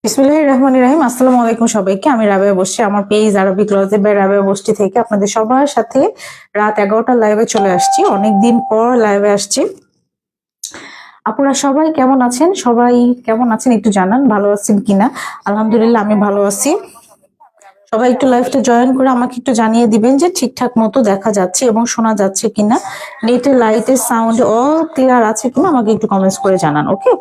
বিসমিল্লাহির রহমানির রহিম। আসসালামু আলাইকুম সবাইকে। আমি রাবেয়া বসছি আমার পেজ আরবি ক্লোজেট বাই রাবেয়া বসছি থেকে আপনাদের সবার সাথে রাত 11টার লাইভে চলে আসছি। অনেকদিন পর লাইভে আসছি। আপনারা সবাই কেমন আছেন? সবাই কেমন আছেন একটু জানান, ভালো আছেন কিনা? আলহামদুলিল্লাহ আমি ভালো আছি। সবাই একটু লাইভটা জয়েন করে আমাকে একটু জানিয়ে দিবেন যে ঠিকঠাক মতো দেখা যাচ্ছে এবং শোনা যাচ্ছে কিনা, নেটের লাইটের সাউন্ড অল ক্লিয়ার আছে কিনা আমাকে একটু কমেন্টস করে জানান। ওকে,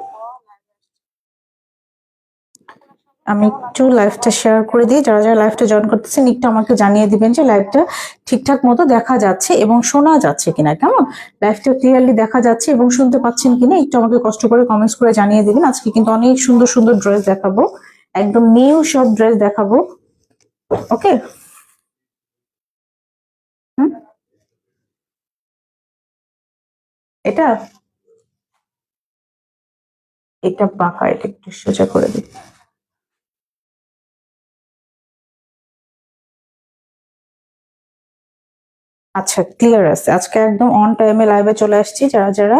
আমি একটু লাইভটা শেয়ার করে দিই। যারা যারা লাইভটা জয়েন করতেছেন একটু আমাকে জানিয়ে দিবেন যে লাইভটা ঠিকঠাক মতো দেখা যাচ্ছে এবং শোনা যাচ্ছে কিনা। কেমন, লাইভটা ক্লিয়ারলি দেখা যাচ্ছে এবং শুনতে পাচ্ছেন কিনা একটু আমাকে কষ্ট করে কমেন্টস করে জানিয়ে দিবেন। আজকে কিন্তু অনেক সুন্দর সুন্দর ড্রেস দেখাবো, একদম নিউ সব ড্রেস দেখাবো। ওকে, হুম, এটা এটা বাঁকা, এটা একটু সোজা করে দিই। আচ্ছা, ক্লিয়ার আছে। আজকে একদম অন টাইমে লাইভে চলে আসছি। যারা যারা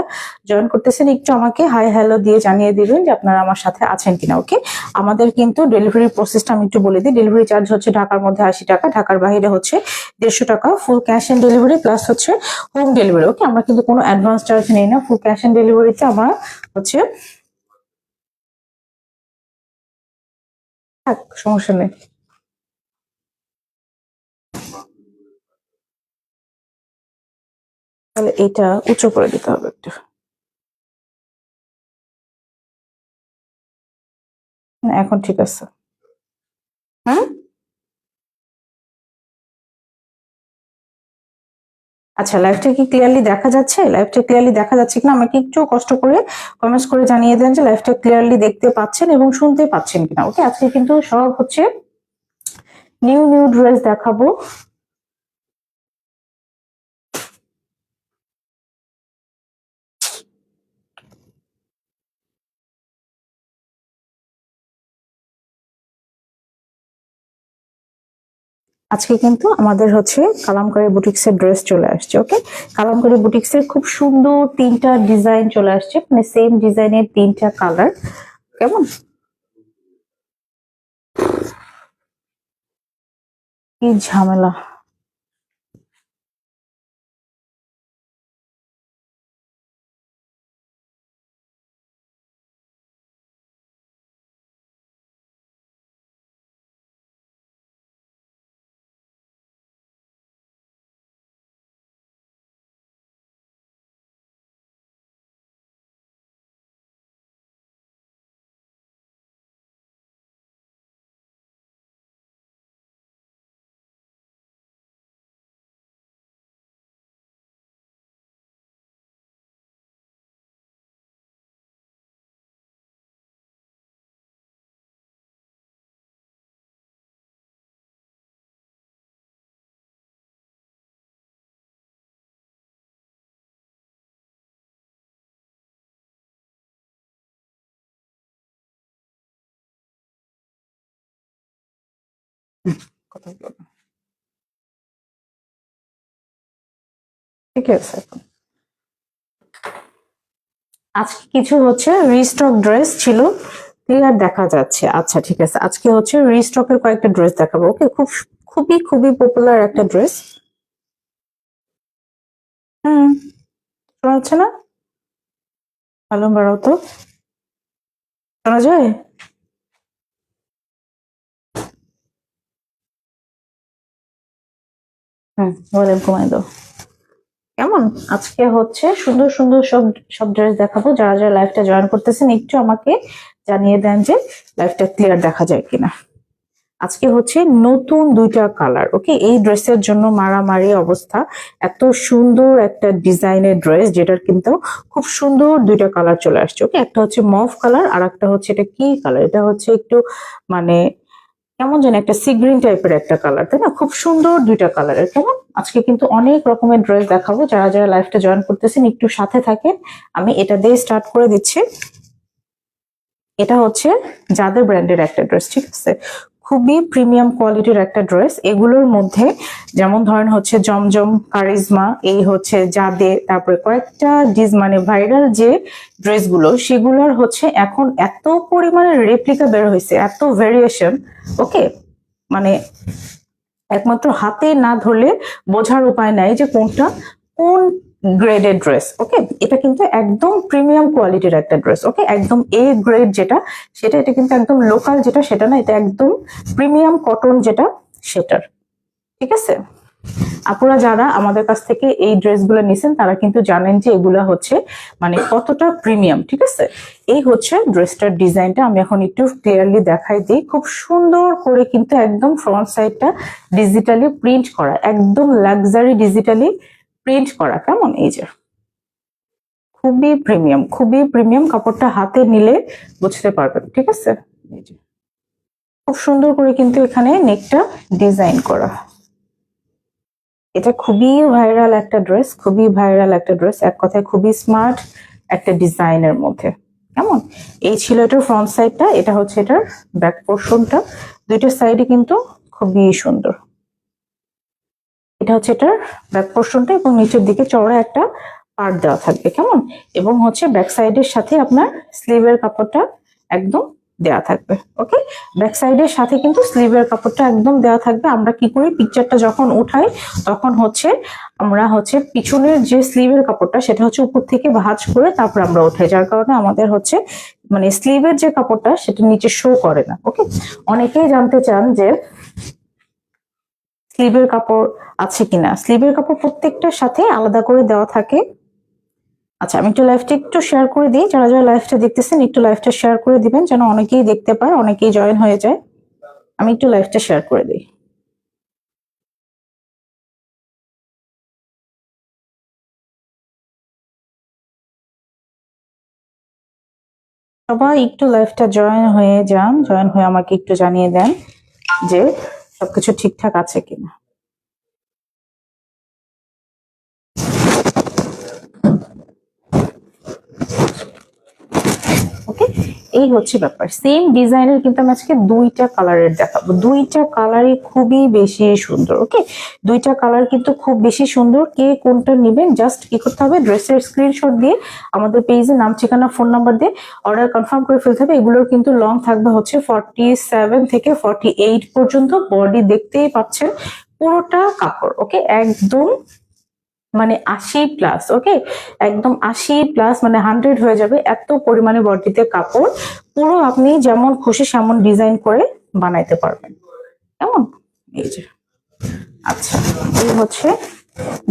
জয়েন করতেছেন একটু আমাকে হাই হ্যালো দিয়ে জানিয়ে দিবেন যে আপনারা আমার সাথে আছেন কিনা। ওকে, আমাদের কিন্তু ডেলিভারি প্রসেসটা আমি একটু বলে দিই। ডেলিভারি চার্জ হচ্ছে ঢাকার মধ্যে 80 টাকা, ঢাকার বাইরে হচ্ছে 150 টাকা। Full cash on delivery plus হচ্ছে হোম ডেলিভারি। ওকে, আমরা কিন্তু কোনো অ্যাডভান্স চার্জ নেই না। ফুল ক্যাশ অন ডেলিভারিতে আমরা হচ্ছে থাক, সমস্যা নেই। তাহলে এটা উঁচু করে দিতে হবে একটু। না, এখন ঠিক আছে। হুম, আচ্ছা, লাইভটা কি ক্লিয়ারলি দেখা যাচ্ছে? লাইভটা ক্লিয়ারলি দেখা যাচ্ছে কিনা আমাকে একটু কষ্ট করে কমেন্টস করে জানিয়ে দেন যে লাইভটা ক্লিয়ারলি দেখতে পাচ্ছেন এবং শুনতে পাচ্ছেন কিনা। ওকে, আজকে কিন্তু সব হচ্ছে নিউ নিউ ড্রেস দেখাবো। আজকে কিন্তু আমাদের হচ্ছে কালামকারী বুটিক্স এর ড্রেস চলে আসছে। ওকে, কালামকারী বুটিক্স এর খুব সুন্দর তিনটা ডিজাইন চলে আসছে, মানে সেম ডিজাইনের তিনটা কালার। কেমন, কি ঝামেলা। কথা বলো না। ঠিক আছে, আজকে কিছু হচ্ছে রিস্টক ড্রেস ছিল, ক্লিয়ার দেখা যাচ্ছে। আচ্ছা ঠিক আছে, আজকে হচ্ছে রিস্টকের কয়েকটা ড্রেস দেখাবো। ওকে, খুবই খুবই পপুলার একটা ড্রেস। হুম, শোনা যাচ্ছে না? ভালো বাড়াও তো, শোনা যায়? হুম, ভলিউম কমাই দাও। কেমন, আজকে হচ্ছে সুন্দর সুন্দর সব সব ড্রেস দেখাবো। যারা যারা লাইভটা জয়েন করতেছেন একটু আমাকে জানিয়ে দেন যে লাইভটা ক্লিয়ার দেখা যায় কিনা। আজকে হচ্ছে নতুন দুইটা কালার। ওকে, এই ড্রেসের জন্য মারামারি অবস্থা। এত সুন্দর একটা ডিজাইনের ড্রেস যেটার কিন্তু খুব সুন্দর দুইটা কালার চলে আসছে। ওকে, একটা হচ্ছে মভ কালার আর একটা হচ্ছে এটা কি কালার, এটা হচ্ছে একটু মানে কেমন যেন একটা সি গ্রিন টাইপের একটা কালার, তাই না? খুব সুন্দর দুইটা কালারের। কেমন, আজকে কিন্তু অনেক রকমের ড্রেস দেখাবো। যারা যারা লাইভটা জয়েন করতেছেন একটু সাথে থাকেন। আমি এটা দিয়ে স্টার্ট করে দিচ্ছি। এটা হচ্ছে যাদের ব্র্যান্ডের একটা ড্রেস, ঠিক আছে? খুবই প্রিমিয়াম কোয়ালিটির একটা ড্রেস। এগুলোর মধ্যে যেমন ধরেন হচ্ছে জমজম, কারিজমা, এই হচ্ছে জাদে, তারপরে কয়েকটা মানে ভাইরাল যে ড্রেসগুলো সেগুলোর হচ্ছে এখন এত পরিমাণে রেপ্লিকা বের হয়েছে, এত ভেরিয়েশন। ওকে, মানে একমাত্র হাতে না ধরলে বোঝার উপায় নাই যে কোনটা কোন গ্রেডের ড্রেস। ওকে, এটা কিন্তু একদম প্রিমিয়াম কোয়ালিটির একটা ড্রেস। ওকে, একদম এ গ্রেড যেটা সেটা, এটা কিন্তু একদম লোকাল যেটা সেটা না, এটা একদম প্রিমিয়াম কটন যেটা সেটার। ঠিক আছে, আপুরা যারা আমাদের কাছ থেকে এই ড্রেসগুলো নিছেন তারা কিন্তু জানেন যে এগুলা হচ্ছে মানে কতটা প্রিমিয়াম। ঠিক আছে, এই হচ্ছে ড্রেসটার ডিজাইনটা। আমি এখন একটু ক্লিয়ারলি দেখাই দিই। খুব সুন্দর করে কিন্তু একদম ফ্রন্ট সাইডটা ডিজিটালি প্রিন্ট করা, একদম লাক্সারি ডিজিটালি প্রিন্ট করা। কেমন, এই যে খুবই প্রিমিয়াম, খুবই প্রিমিয়াম। কাপড়টা হাতে নিলে বুঝতে পারবেন। ঠিক আছে, এই যে খুব সুন্দর করে কিন্তু এখানে নেকটা ডিজাইন করা। এটা খুবই ভাইরাল একটা ড্রেস, খুবই ভাইরাল একটা ড্রেস, এক কথায় খুবই স্মার্ট একটা ডিজাইনের মধ্যে। কেমন, এই ছিল এটার ফ্রন্ট সাইডটা, এটা হচ্ছে এটার ব্যাক পোর্শনটা। দুইটা সাইডে কিন্তু খুবই সুন্দর। এটা হচ্ছে এটার ব্যাক পোর্শনটা এবং নিচের দিকে চওড়া একটা পার্ট দেওয়া থাকবে। কেমন, এবং হচ্ছে ব্যাক সাইডের সাথে আপনার স্লিভের কাপড়টা একদম দেওয়া থাকবে। ওকে, ব্যাক সাইডের সাথে কিন্তু স্লিভের কাপড়টা একদম দেওয়া থাকবে। আমরা কি করি, পিকচারটা যখন উঠাই তখন হচ্ছে আমরা হচ্ছে পিছনের যে স্লিভের কাপড়টা সেটা হচ্ছে উপর থেকে ভাঁজ করে তারপর আমরা উঠাই, যার কারণে আমাদের হচ্ছে মানে স্লিভের যে কাপড়টা সেটা নিচে শো করে না। ওকে, অনেকেই জানতে চান যে স্লিভের কাপড় আছে কিনা। স্লিভের কাপড় প্রত্যেকটার সাথে আলাদা করে দেওয়া থাকে। আচ্ছা, আমি একটু লাইভটা একটু শেয়ার করে দিই, যারা যারা লাইভটা দেখতেছেন একটু লাইভটা শেয়ার করে দিবেন যেন অনেকেই দেখতে পায়, অনেকেই জয়েন হয়ে যায়। আমি একটু লাইভটা শেয়ার করে দিই। সবাই একটু লাইভটা জয়েন হয়ে যান, জয়েন হয়ে আমাকে একটু জানিয়ে দেন যে সবকিছু ঠিকঠাক আছে কিনা। ওকে, এই হচ্ছে ব্যাপার। সেম ডিজাইনের কিন্তু আমি আজকে দুইটা কালারের দেখাবো, দুইটা কালারই খুবই বেশি সুন্দর। ওকে, দুইটা কালার কিন্তু খুব বেশি সুন্দর। কে কোনটা নেবেন জাস্ট কি করতে হবে, ড্রেসের স্ক্রিনশট দিয়ে আমাদের পেজে নাম, ঠিকানা, ফোন নাম্বার দিয়ে অর্ডার কনফার্ম করে ফেলতে হবে। এগুলোর কিন্তু লং থাকবে হচ্ছে 47 থেকে 48 পর্যন্ত। বডি দেখতেই পাচ্ছেন পুরোটা কাপড়। ওকে, একদম মানে 80+। ওকে, একদম 80+, মানে 100 হয়ে যাবে এত পরিমাণে বডিতে কাপড়। পুরো আপনি যেমন খুশি সেমন ডিজাইন করে বানাইতে পারবেন। কেমন, এই যে আচ্ছা, এই হচ্ছে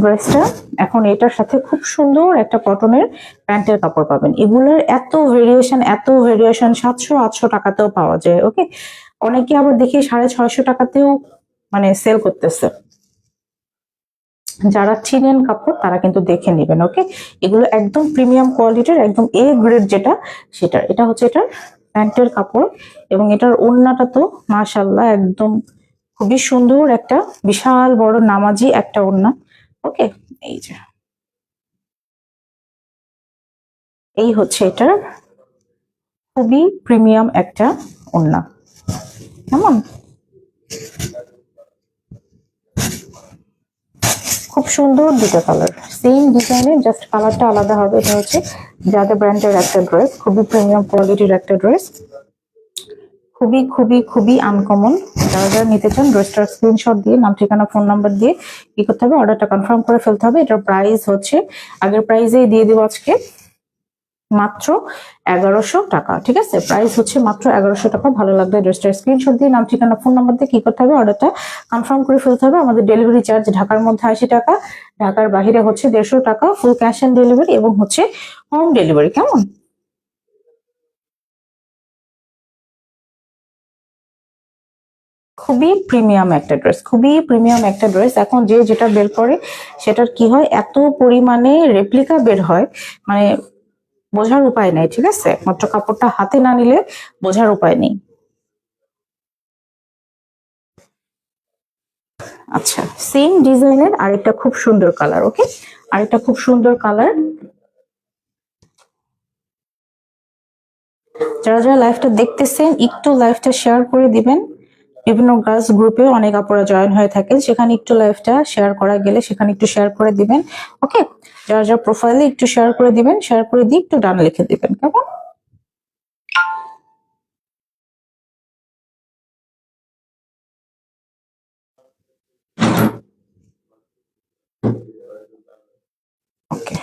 ড্রেসটা। এখন এটার সাথে খুব সুন্দর একটা কটনের প্যান্টের কাপড় পাবেন। এগুলোর এত ভেরিয়েশন, এত ভেরিয়েশন 700-800 টাকাতেও পাওয়া যায়। ওকে, অনেকে আবার দেখি 650 টাকাতেও মানে সেল করতেছে। যারা চিনেন কাপড় তারা কিন্তু দেখে নেবেন। ওকে, এগুলো একদম প্রিমিয়াম কোয়ালিটির, একদম এ গ্রেড যেটা সেটা। এটা হচ্ছে এটার প্যান্টের কাপড় এবং এটার ওড়নাটা তো মাশাআল্লাহ একদম খুবই সুন্দর, একটা বিশাল বড় নামাজি একটা ওড়না। ওকে, এই যে এই হচ্ছে এটার খুবই প্রিমিয়াম একটা ওড়না। কেমন, খুব সুন্দর দুটো কালার, সেম ডিজাইনের জাস্ট কালারটা আলাদা হবে। এটা হচ্ছে যাদের ব্র্যান্ডের একটা ড্রেস, খুবই প্রিমিয়াম কোয়ালিটির একটা ড্রেস, খুবই খুবই খুবই আনকমন। যারা যারা নিতে চান ড্রেসটার স্ক্রিনশট দিয়ে নাম, ঠিকানা, ফোন নাম্বার দিয়ে কি করতে হবে, অর্ডারটা কনফার্ম করে ফেলতে হবে। এটার প্রাইস হচ্ছে আগের প্রাইসেই দিয়ে দিব আজকে, মাত্র 1100 টাকা। ঠিক আছে, প্রাইস হচ্ছে মাত্র 1100 টাকা। ভালো লাগবে ড্রেসটার স্ক্রিনশট দিয়ে নাম, ঠিকানা, ফোন নাম্বার দিয়ে কি করতে হবে, অর্ডারটা কনফার্ম করে ফেলতে হবে। আমাদের ডেলিভারি চার্জ ঢাকার মধ্যে 80 টাকা, ঢাকার বাইরে হচ্ছে 150 টাকা, ফুল ক্যাশ অন ডেলিভারি এবং হচ্ছে হোম ডেলিভারি। কেমন, খুবই প্রিমিয়াম একটা ড্রেস, খুবই প্রিমিয়াম একটা ড্রেস। এখন যে যেটা বের করে সেটার কি হয়, এত পরিমাণে রেপ্লিকা বের হয় মানে বোঝার উপায় নেই। ঠিক আছে, মাত্র কাপড়টা হাতে না নিলে বোঝার উপায় নেই। আচ্ছা, সেম ডিজাইনের আরেকটা খুব সুন্দর কালার। ওকে, আরেকটা খুব সুন্দর কালার। যারা যারা লাইভটা দেখতেছেন একটু লাইভটা শেয়ার করে দিবেন বিভিন্ন গার্লস গ্রুপে অনেক আপুরা জয়েন হয়ে থাকেন, সেখানে একটু লাইভটা শেয়ার করা গেলে সেখানে একটু শেয়ার করে দিবেন। ওকে, যারা যারা প্রোফাইলে একটু শেয়ার করে দিবেন, শেয়ার করে দিয়ে একটু ডান লিখে দিবেন। কেমন? ওকে,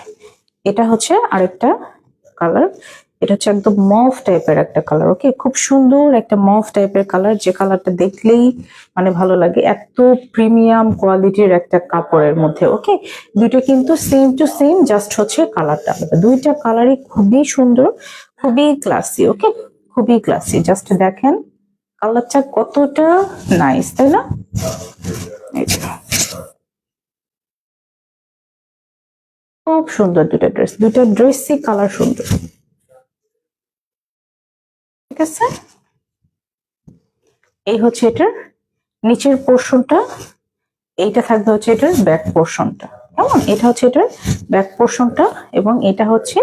এটা হচ্ছে আরেকটা কালার। এটা হচ্ছে একদম মফ টাইপের একটা কালার। ওকে, খুব সুন্দর একটা মফ টাইপের কালার, যে কালারটা দেখলেই মানে ভালো লাগে, এত প্রিমিয়াম কোয়ালিটির একটা কাপড়ের মধ্যে। ওকে, দুইটা কিন্তু সেম টু সেম, জাস্ট হচ্ছে কালারটা আলাদা। দুইটা কালারই খুবই সুন্দর, খুবই ক্লাসি। ওকে, খুবই ক্লাসি। জাস্ট দেখেন কালারটা কতটা নাইস, তাই না? এই যে, খুব সুন্দর দুইটা ড্রেস, দুইটা ড্রেসই কালার সুন্দর। ঠিক আছে, এই হচ্ছে এটার নিচের পোর্শনটা, এইটা থাকবে হচ্ছে এটার ব্যাক পোর্শনটা। কেমন? এটা হচ্ছে এটার ব্যাক পোর্শনটা, এবং এটা হচ্ছে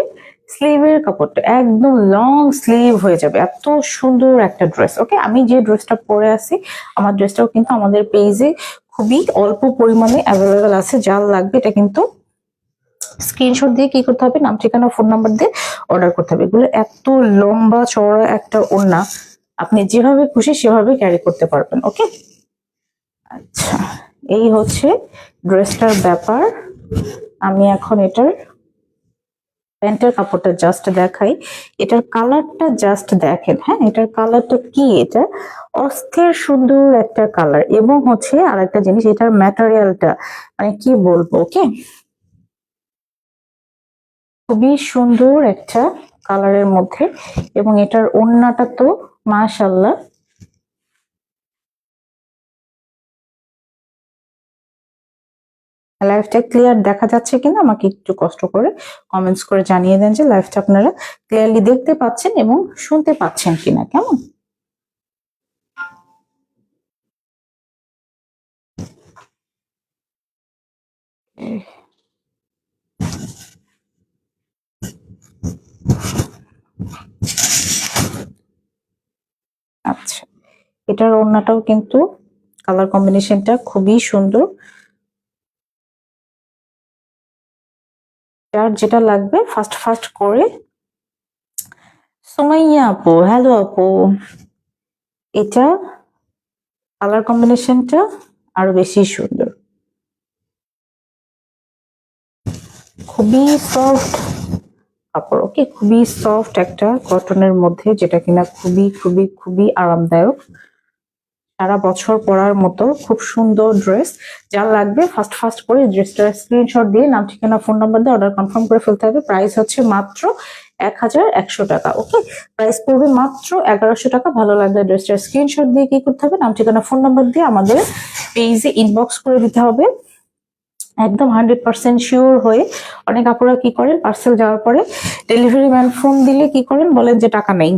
স্লিভের কাপড়টা, একদম লং স্লিভ হয়ে যাবে। এত সুন্দর একটা ড্রেস। ওকে, আমি যে ড্রেসটা পরে আছি, আমার ড্রেসটাও কিন্তু আমাদের পেজে খুবই অল্প পরিমাণে অ্যাভেলেবেল আছে। যার লাগবে এটা কিন্তু স্ক্রিনশট দিয়ে কি করতে হবে, নাম ঠিকানা ফোন নাম্বার দিয়ে অর্ডার করতে হবে। এগুলো এত লম্বা চওড়া একটা ওড়না, আপনি যেভাবে খুশি সেভাবে ক্যারি করতে পারবেন। ওকে, আচ্ছা, এই হচ্ছে ড্রেসটার ব্যাপার। আমি এখন এটার প্যান্টের কাপড়টা জাস্ট দেখাই। এটার কালারটা জাস্ট দেখেন। হ্যাঁ, এটার কালারটা কি, এটা অস্থির সুন্দর একটা কালার। এবং হচ্ছে আর একটা জিনিস, এটার ম্যাটেরিয়ালটা মানে কি বলবো। ওকে, খুবই সুন্দর একটা কালারের মধ্যে, এবং এটার ওড়নাটা তো মাশাআল্লাহ। লাইভটা ক্লিয়ার দেখা যাচ্ছে কিনা আমাকে একটু কষ্ট করে কমেন্টস করে জানিয়ে দেন যে লাইভটা আপনারা ক্লিয়ারলি দেখতে পাচ্ছেন এবং শুনতে পাচ্ছেন কিনা। কেমন? আচ্ছা, এটার ওড়নাটাও কিন্তু কালার কম্বিনেশনটা খুবই সুন্দর। যার যেটা লাগবে ফার্স্ট ফার্স্ট করে। সুমাইয়া আপু, হ্যালো আপু। এটা কালার কম্বিনেশনটা আরো বেশি সুন্দর, খুবই সফট কাপড়। ওকে, খুবই সফট একটা কটনের মধ্যে, যেটা কিনা খুবই খুবই খুবই আরামদায়ক, সারা বছর পরার মতো খুব সুন্দর ড্রেস। যার লাগবে ফার্স্ট ফার্স্ট করে ড্রেসটার স্ক্রিনশট দিয়ে নাম ঠিকানা ফোন নাম্বার দিয়ে অর্ডার কনফার্ম করে ফেলতে হবে। প্রাইস হচ্ছে মাত্র 1100 টাকা। ওকে, প্রাইস পড়বে মাত্র 1100 টাকা। ভালো লাগলে ড্রেসটার স্ক্রিনশট দিয়ে কি করতে হবে, নাম ঠিকানা ফোন নাম্বার দিয়ে আমাদের পেজে ইনবক্স করে দিতে হবে, একদম 100% শিওর হয়ে। অনেক আপুরা কি করেন, পার্সেল যাওয়ার পরে ডেলিভারি ম্যান ফোন দিলে কি করেন, বলেন যে টাকা নেই,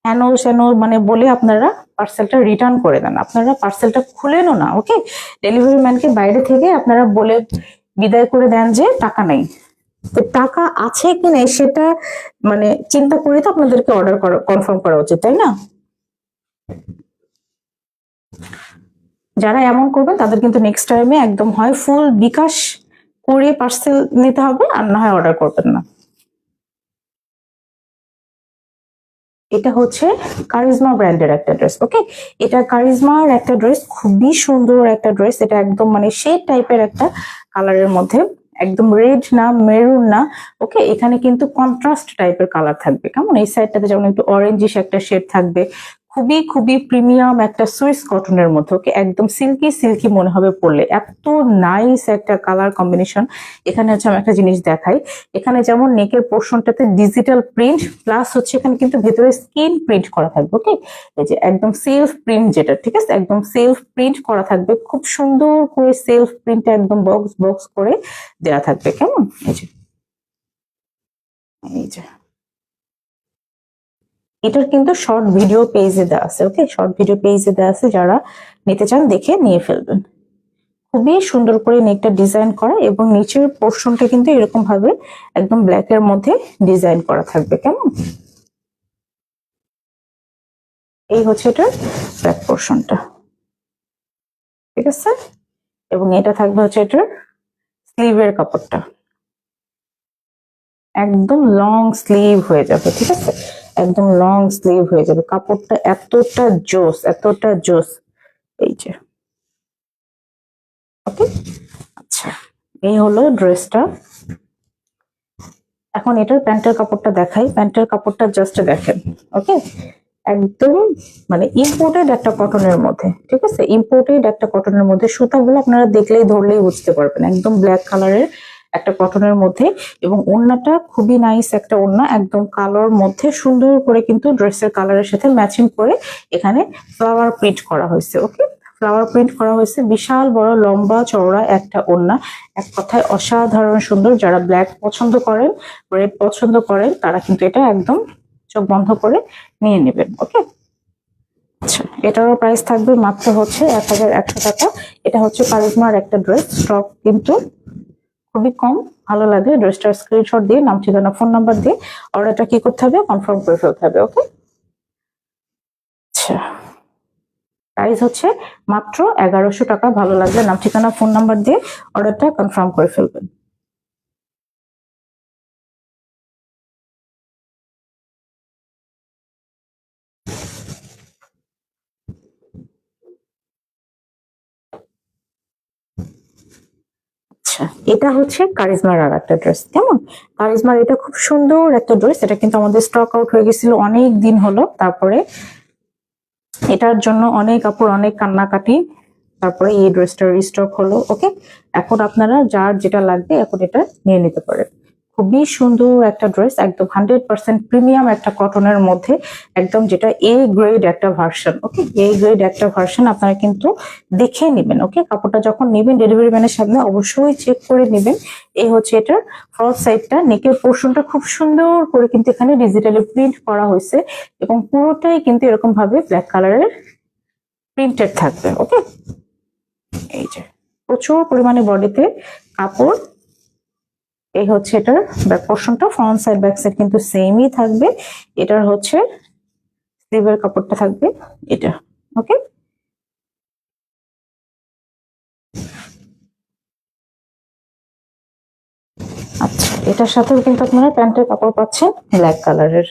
হেন সেন মানে বলে আপনারা পার্সেলটা রিটার্ন করে দেন। আপনারা পার্সেলটা খুলেনও না। ওকে, ডেলিভারি ম্যানকে বাইরে থেকে আপনারা বলে বিদায় করে দেন যে টাকা নেই। তো টাকা আছে কি নেই সেটা মানে চিন্তা করে তো আপনাদেরকে অর্ডার করা কনফার্ম করা উচিত, তাই না? যারা এমন করবেন তাদের কিন্তু নেক্সট টাইমে একদম হয় ফুল বিকাশ করে পার্সেল নিতে হবে, আর না হয় অর্ডার করবেন না। এটা হচ্ছে কারিজমা ব্র্যান্ডের একটা ড্রেস। ওকে, এটা কারিজমার একটা ড্রেস, খুবই সুন্দর একটা ড্রেস। এটা একদম মানে শেড টাইপের একটা কালারের মধ্যে, একদম রেড না, মেরুন না। ওকে, এখানে কিন্তু কন্ট্রাস্ট টাইপের কালার থাকবে। কেমন? এই সাইডটাতে যেমন একটু অরেঞ্জিশ একটা শেড থাকবে, খুবই খুবই প্রিমিয়াম একটা সুইস কটনের মধ্যে। ওকে, একদম সিল্কি সিল্কি মনে হবে পরলে, এত নাইস একটা কালার কম্বিনেশন। এখানে হচ্ছে আমি একটা জিনিস দেখাই, এখানে যেমন নেকের পোর্শনটাতে ডিজিটাল প্রিন্ট প্লাস হচ্ছে এখানে কিন্তু ভেতরে স্ক্রিন প্রিন্ট করা থাকবে। ওকে, এই যে একদম সেলফ প্রিন্ট যেটা, ঠিক আছে, একদম সেলফ প্রিন্ট করা থাকবে, খুব সুন্দর করে সেলফ প্রিন্ট একদম বক্স বক্স করে দেওয়া থাকবে। কেমন? এই যে, এই যে এটার কিন্তু শর্ট ভিডিও পেজে দেওয়া আছে। ওকে, শর্ট ভিডিও পেজে দেওয়া আছে, যারা নিতে চান দেখে নিয়ে ফেলবেন। খুবই সুন্দর করে নেকটা ডিজাইন করা, এবং নিচের পোর্শনটা কিন্তু এরকম ভাবে একদম ব্ল্যাক এর মধ্যে ডিজাইন করা থাকবে। কেমন? এই হচ্ছে এটার ব্যাক পোর্শনটা, ঠিক আছে। এবং এটা থাকবে হচ্ছে এটার স্লিভের কাপড়টা, একদম লং স্লিভ হয়ে যাবে, ঠিক আছে, একদম লং স্লিভ হয়ে যাবে। কাপড়টা এতটা জোস, এতটা জোস, এই যে। ওকে, আচ্ছা, এই হলো ড্রেসটা। এখন এটার প্যান্টের কাপড়টা দেখাই। প্যান্টের কাপড়টা জাস্ট দেখেন, ওকে, একদম মানে ইম্পোর্টেড একটা কটনের মধ্যে, ঠিক আছে, ইম্পোর্টেড একটা কটনের মধ্যে। সুতাগুলো আপনারা দেখলেই ধরলেই বুঝতে পারবেন, একদম ব্ল্যাক কালারের একটা কটনের মধ্যে। এবং ওড়নাটা খুবই নাইস একটা ওড়না, একদম কালোর মধ্যে সুন্দর করে কিন্তু ড্রেসের কালারের সাথে ম্যাচিং করে এখানে ফ্লাওয়ার প্রিন্ট করা হয়েছে। ওকে, ফ্লাওয়ার প্রিন্ট করা হয়েছে, বিশাল বড় লম্বা চওড়া একটা ওড়না, এক কথায় অসাধারণ সুন্দর। যারা ব্ল্যাক পছন্দ করেন, রেড পছন্দ করেন, তারা কিন্তু এটা একদম চোখ বন্ধ করে নিয়ে নেবেন। ওকে, আচ্ছা, এটারও প্রাইস থাকবে মাত্র হচ্ছে 1100 টাকা। এটা হচ্ছে কারিজমার একটা ড্রেস, স্টক কিন্তু খুবই কম। ভালো লাগে ড্রেসটার স্ক্রিনশট দিয়ে, নাম ঠিকানা ফোন নাম্বার দিয়ে অর্ডারটা কি করতে হবে, কনফার্ম করে ফেলতে হবে। ওকে, আচ্ছা, প্রাইস হচ্ছে মাত্র 1100 টাকা। ভালো লাগলে নাম ঠিকানা ফোন নাম্বার দিয়ে অর্ডারটা কনফার্ম করে ফেলবেন। আচ্ছা, এটা হচ্ছে কারিজমার আর একটা ড্রেস। কেমন, কারিজমার এটা খুব সুন্দর একটা ড্রেস। এটা কিন্তু আমাদের স্টক আউট হয়ে গেছিল অনেক দিন হলো, তারপরে এটার জন্য অনেক কাপড়, অনেক কান্নাকাটি, তারপরে এই ড্রেসটা রিস্টক হলো। ওকে, এখন আপনারা যার যেটা লাগবে এখন এটা নিয়ে নিতে পারেন। খুবই সুন্দর একটা ড্রেস, একদম 100% প্রিমিয়াম একটা কটনের মধ্যে, একদম যেটা এ গ্রেড একটা ভার্সন। ওকে, এ গ্রেড একটা ভার্সন, আপনারা কিন্তু দেখে নেবেন। ওকে, কাপড়টা যখন নেবেন ডেলিভারি ম্যানের সামনে অবশ্যই চেক করে নেবেন। এই হচ্ছে এটার ফ্রন্ট সাইডটা, নেকের পোর্শনটা খুব সুন্দর করে কিন্তু এখানে ডিজিটালি প্রিন্ট করা হয়েছে এবং পুরোটাই কিন্তু এরকম ভাবে ব্ল্যাক কালারের প্রিন্টেড থাকবে। ওকে, এই যে প্রচুর পরিমাণে বডিতে কাপড়। এই হচ্ছে এটার ব্যাক পোর্শনটা, ফ্রন্ট সাইড ব্যাক সাইড কিন্তু সেমই থাকবে। এটার হচ্ছে স্লিভের কাপড়টা থাকবে এটা। ওকে, আচ্ছা, এটার সাথেও কিন্তু আপনারা প্যান্টের কাপড় পাচ্ছেন ব্ল্যাক কালারের।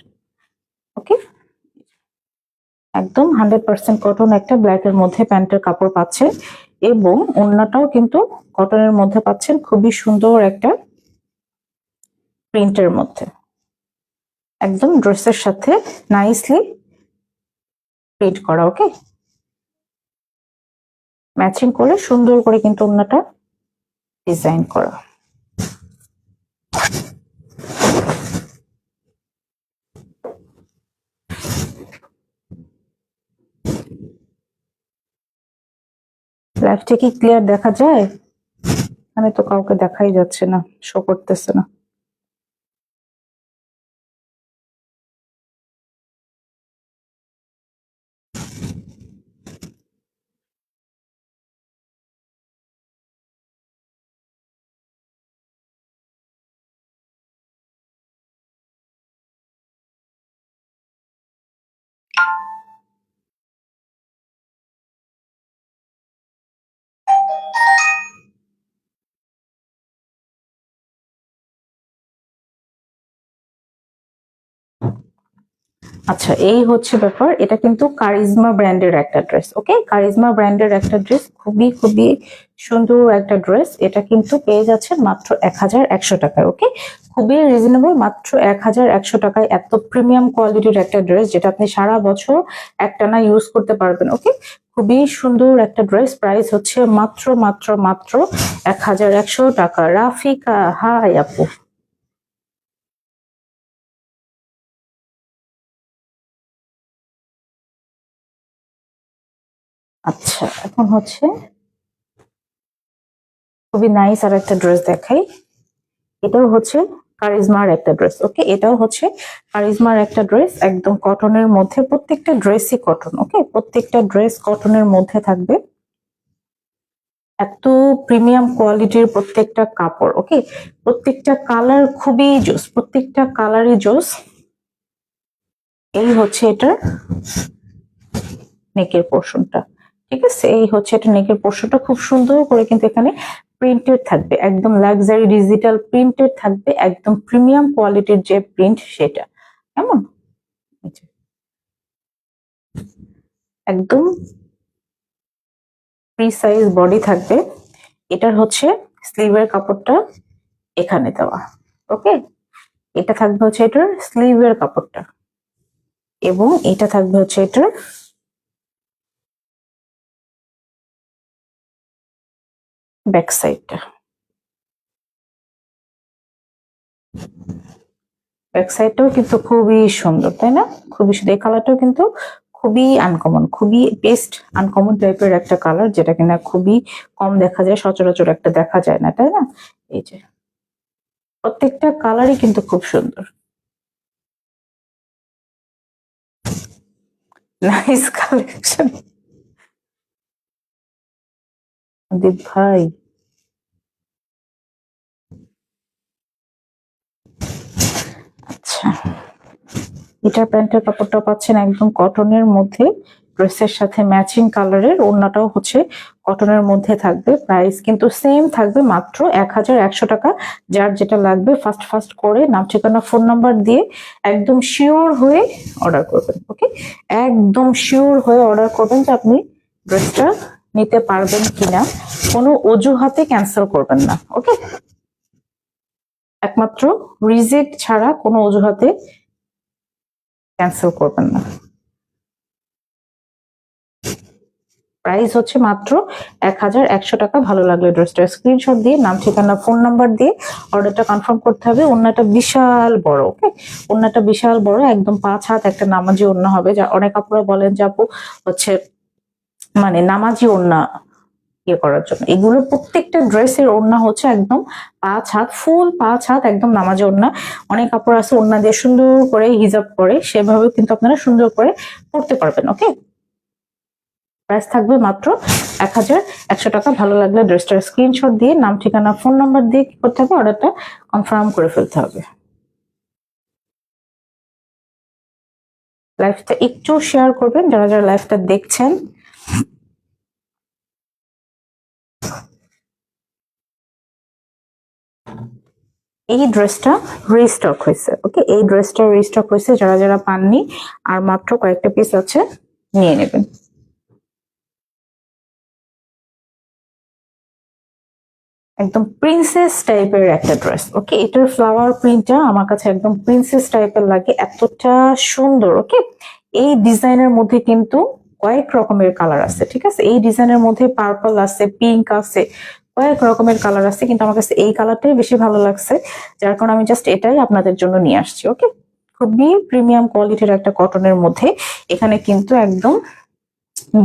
ওকে, একদম 100% কটন একটা ব্ল্যাকের মধ্যে প্যান্টের কাপড় পাচ্ছেন এবং ওড়নাটাও কিন্তু কটনের মধ্যে পাচ্ছেন, খুবই সুন্দর একটা প্রিন্টের মধ্যে, একদম ড্রেসের সাথে নাইসলি প্রিন্ট করা। ওকে, ম্যাচিং করে সুন্দর করে কিন্তু ওড়নাটা ডিজাইন করা। লাইভটা কি ক্লিয়ার দেখা যায়? এখানে তো কাউকে দেখাই যাচ্ছে না, শো করতেছে না। আচ্ছা, এই হচ্ছে ব্যাপার। এটা কিন্তু কারিজমা ব্র্যান্ডের একটা ড্রেস। ওকে, কারিজমা ব্র্যান্ডের একটা ড্রেস, খুবই খুবই সুন্দর একটা ড্রেস। এটা কিন্তু পেয়ে যাচ্ছেন মাত্র 1100 টাকায়। ওকে, খুবই রিজনেবল, মাত্র 1100 টাকায় এত প্রিমিয়াম কোয়ালিটির একটা ড্রেস, যেটা আপনি সারা বছর একটানা ইউজ করতে পারবেন। ওকে, খুবই সুন্দর একটা ড্রেস। প্রাইস হচ্ছে মাত্র মাত্র মাত্র 1100 টাকা। রাফিকা, হাই আপু। আচ্ছা, এখন হচ্ছে খুবই নাইস আর একটা ড্রেস দেখাই। এটাও হচ্ছে কারিজমার একটা ড্রেস। ওকে, এটাও হচ্ছে কারিজমার একটা ড্রেস, একদম কটনের মধ্যে, প্রত্যেকটা ড্রেসই কটন। ওকে, প্রত্যেকটা ড্রেস কটনের মধ্যে থাকবে, এত প্রিমিয়াম কোয়ালিটির প্রত্যেকটা কাপড়। ওকে, প্রত্যেকটা কালার খুবই জোস, প্রত্যেকটা কালারই জোস। এই হচ্ছে এটার নেকের পোর্শনটা। ঠিক আছে, এই হচ্ছে এটা নেকের পোর্শনটা, খুব সুন্দর করে কিন্তু এখানে প্রিন্টেড থাকবে, একদম লাক্সারি ডিজিটাল প্রিন্টেড থাকবে, একদম প্রিমিয়াম কোয়ালিটির যে প্রিন্ট সেটা। কেমন, একদম ফ্রি সাইজ বডি থাকবে। এটার হচ্ছে স্লিভের কাপড়টা এখানে দেওয়া। ওকে, এটা থাকবে হচ্ছে এটার স্লিভের কাপড়টা, এবং এটা থাকবে হচ্ছে এটার ব্যাক সাইডটা। ব্যাক সাইডটাও কিন্তু খুবই সুন্দর, তাই না? খুবই সুন্দর। এই কালারটাও কিন্তু খুবই আনকমন, খুবই পেস্ট আনকমন টাইপের একটা কালার, যেটা কিনা খুবই কম দেখা যায়, সচরাচর একটা দেখা যায় না, তাই না? এই যে প্রত্যেকটা কালারই কিন্তু খুব সুন্দর। নাইস কালেকশন দীপ ভাই। আচ্ছা, এটার প্যান্টের কাপড়টা পাচ্ছেন একদম কটনের মধ্যে, ড্রেসের সাথে ম্যাচিং কালারের, ওড়নাটাও হচ্ছে কটনের মধ্যে থাকবে। প্রাইস কিন্তু সেম থাকবে, মাত্র 1100 টাকা। যার যেটা লাগবে ফার্স্ট ফার্স্ট করে নাম ঠিকানা ফোন নাম্বার দিয়ে একদম শিওর হয়ে অর্ডার করবেন। ওকে, একদম শিওর হয়ে অর্ডার করবেন যে আপনি ড্রেসটা নিতে পারবেন কিনা, কোনো অজুহাতে ক্যান্সেল করবেন না। ওকে, একমাত্র রিজেক্ট ছাড়া কোনো অজুহাতে ক্যান্সেল করবেন না। প্রাইস হচ্ছে মাত্র 1100 টাকা। ভালো লাগলে ড্রেসটা স্ক্রিনশট দিয়ে নাম ঠিকানা ফোন নাম্বার দিয়ে অর্ডারটা কনফার্ম করতে হবে। ওড়নাটা বিশাল বড়। ওকে, ওড়নাটা বিশাল বড়, একদম 5 হাত একটা নামাজি ওড়না হবে। যা অনেক আপুরা বলেন যে আপু হচ্ছে মানে নামাজি ওড়না ইয়ে করার জন্য, এগুলো প্রত্যেকটা ড্রেসের ওড়না হচ্ছে একদম 5 হাত, ফুল 5 হাত একদম নামাজি ওড়না। অনেক কাপড় আছে ওড়না দিয়ে সুন্দর করে হিজাব করে, সেভাবে কিন্তু আপনারা সুন্দর করে পড়তে পারবেন। ওকে, প্রাইস থাকবে মাত্র 1100 টাকা। ভালো লাগলে ড্রেসটার স্ক্রিনশট দিয়ে নাম ঠিকানা ফোন নাম্বার দিয়ে কি করতে হবে, অর্ডারটা কনফার্ম করে ফেলতে হবে। লাইভটা একটু শেয়ার করবেন যারা যারা লাইভটা দেখছেন। এই ড্রেসটা রিস্টক হয়েছে। ওকে, এই ড্রেসটা রিস্টক হয়েছে, যারা যারা পাননি আর মাত্র কয়েকটা পিস আছে, নিয়ে নেবেন। একদম প্রিন্সেস টাইপের একটা ড্রেস। ওকে, এটার ফ্লাওয়ার প্রিন্টটা আমার কাছে একদম প্রিন্সেস টাইপের লাগে, এতটা সুন্দর। ওকে, এই ডিজাইনের মধ্যে কিন্তু কয়েক রকমের কালার আছে। ঠিক আছে, এই ডিজাইনের মধ্যে পার্পল আছে, পিঙ্ক আছে, কয়েক রকমের কালার আছে, কিন্তু আমার কাছে এই কালারটাই বেশি ভালো লাগছে, যার কারণে আমি জাস্ট এটাই আপনাদের জন্য নিয়ে আসছি। ওকে, খুবই প্রিমিয়াম কোয়ালিটির একটা কটনের মধ্যে, এখানে কিন্তু একদম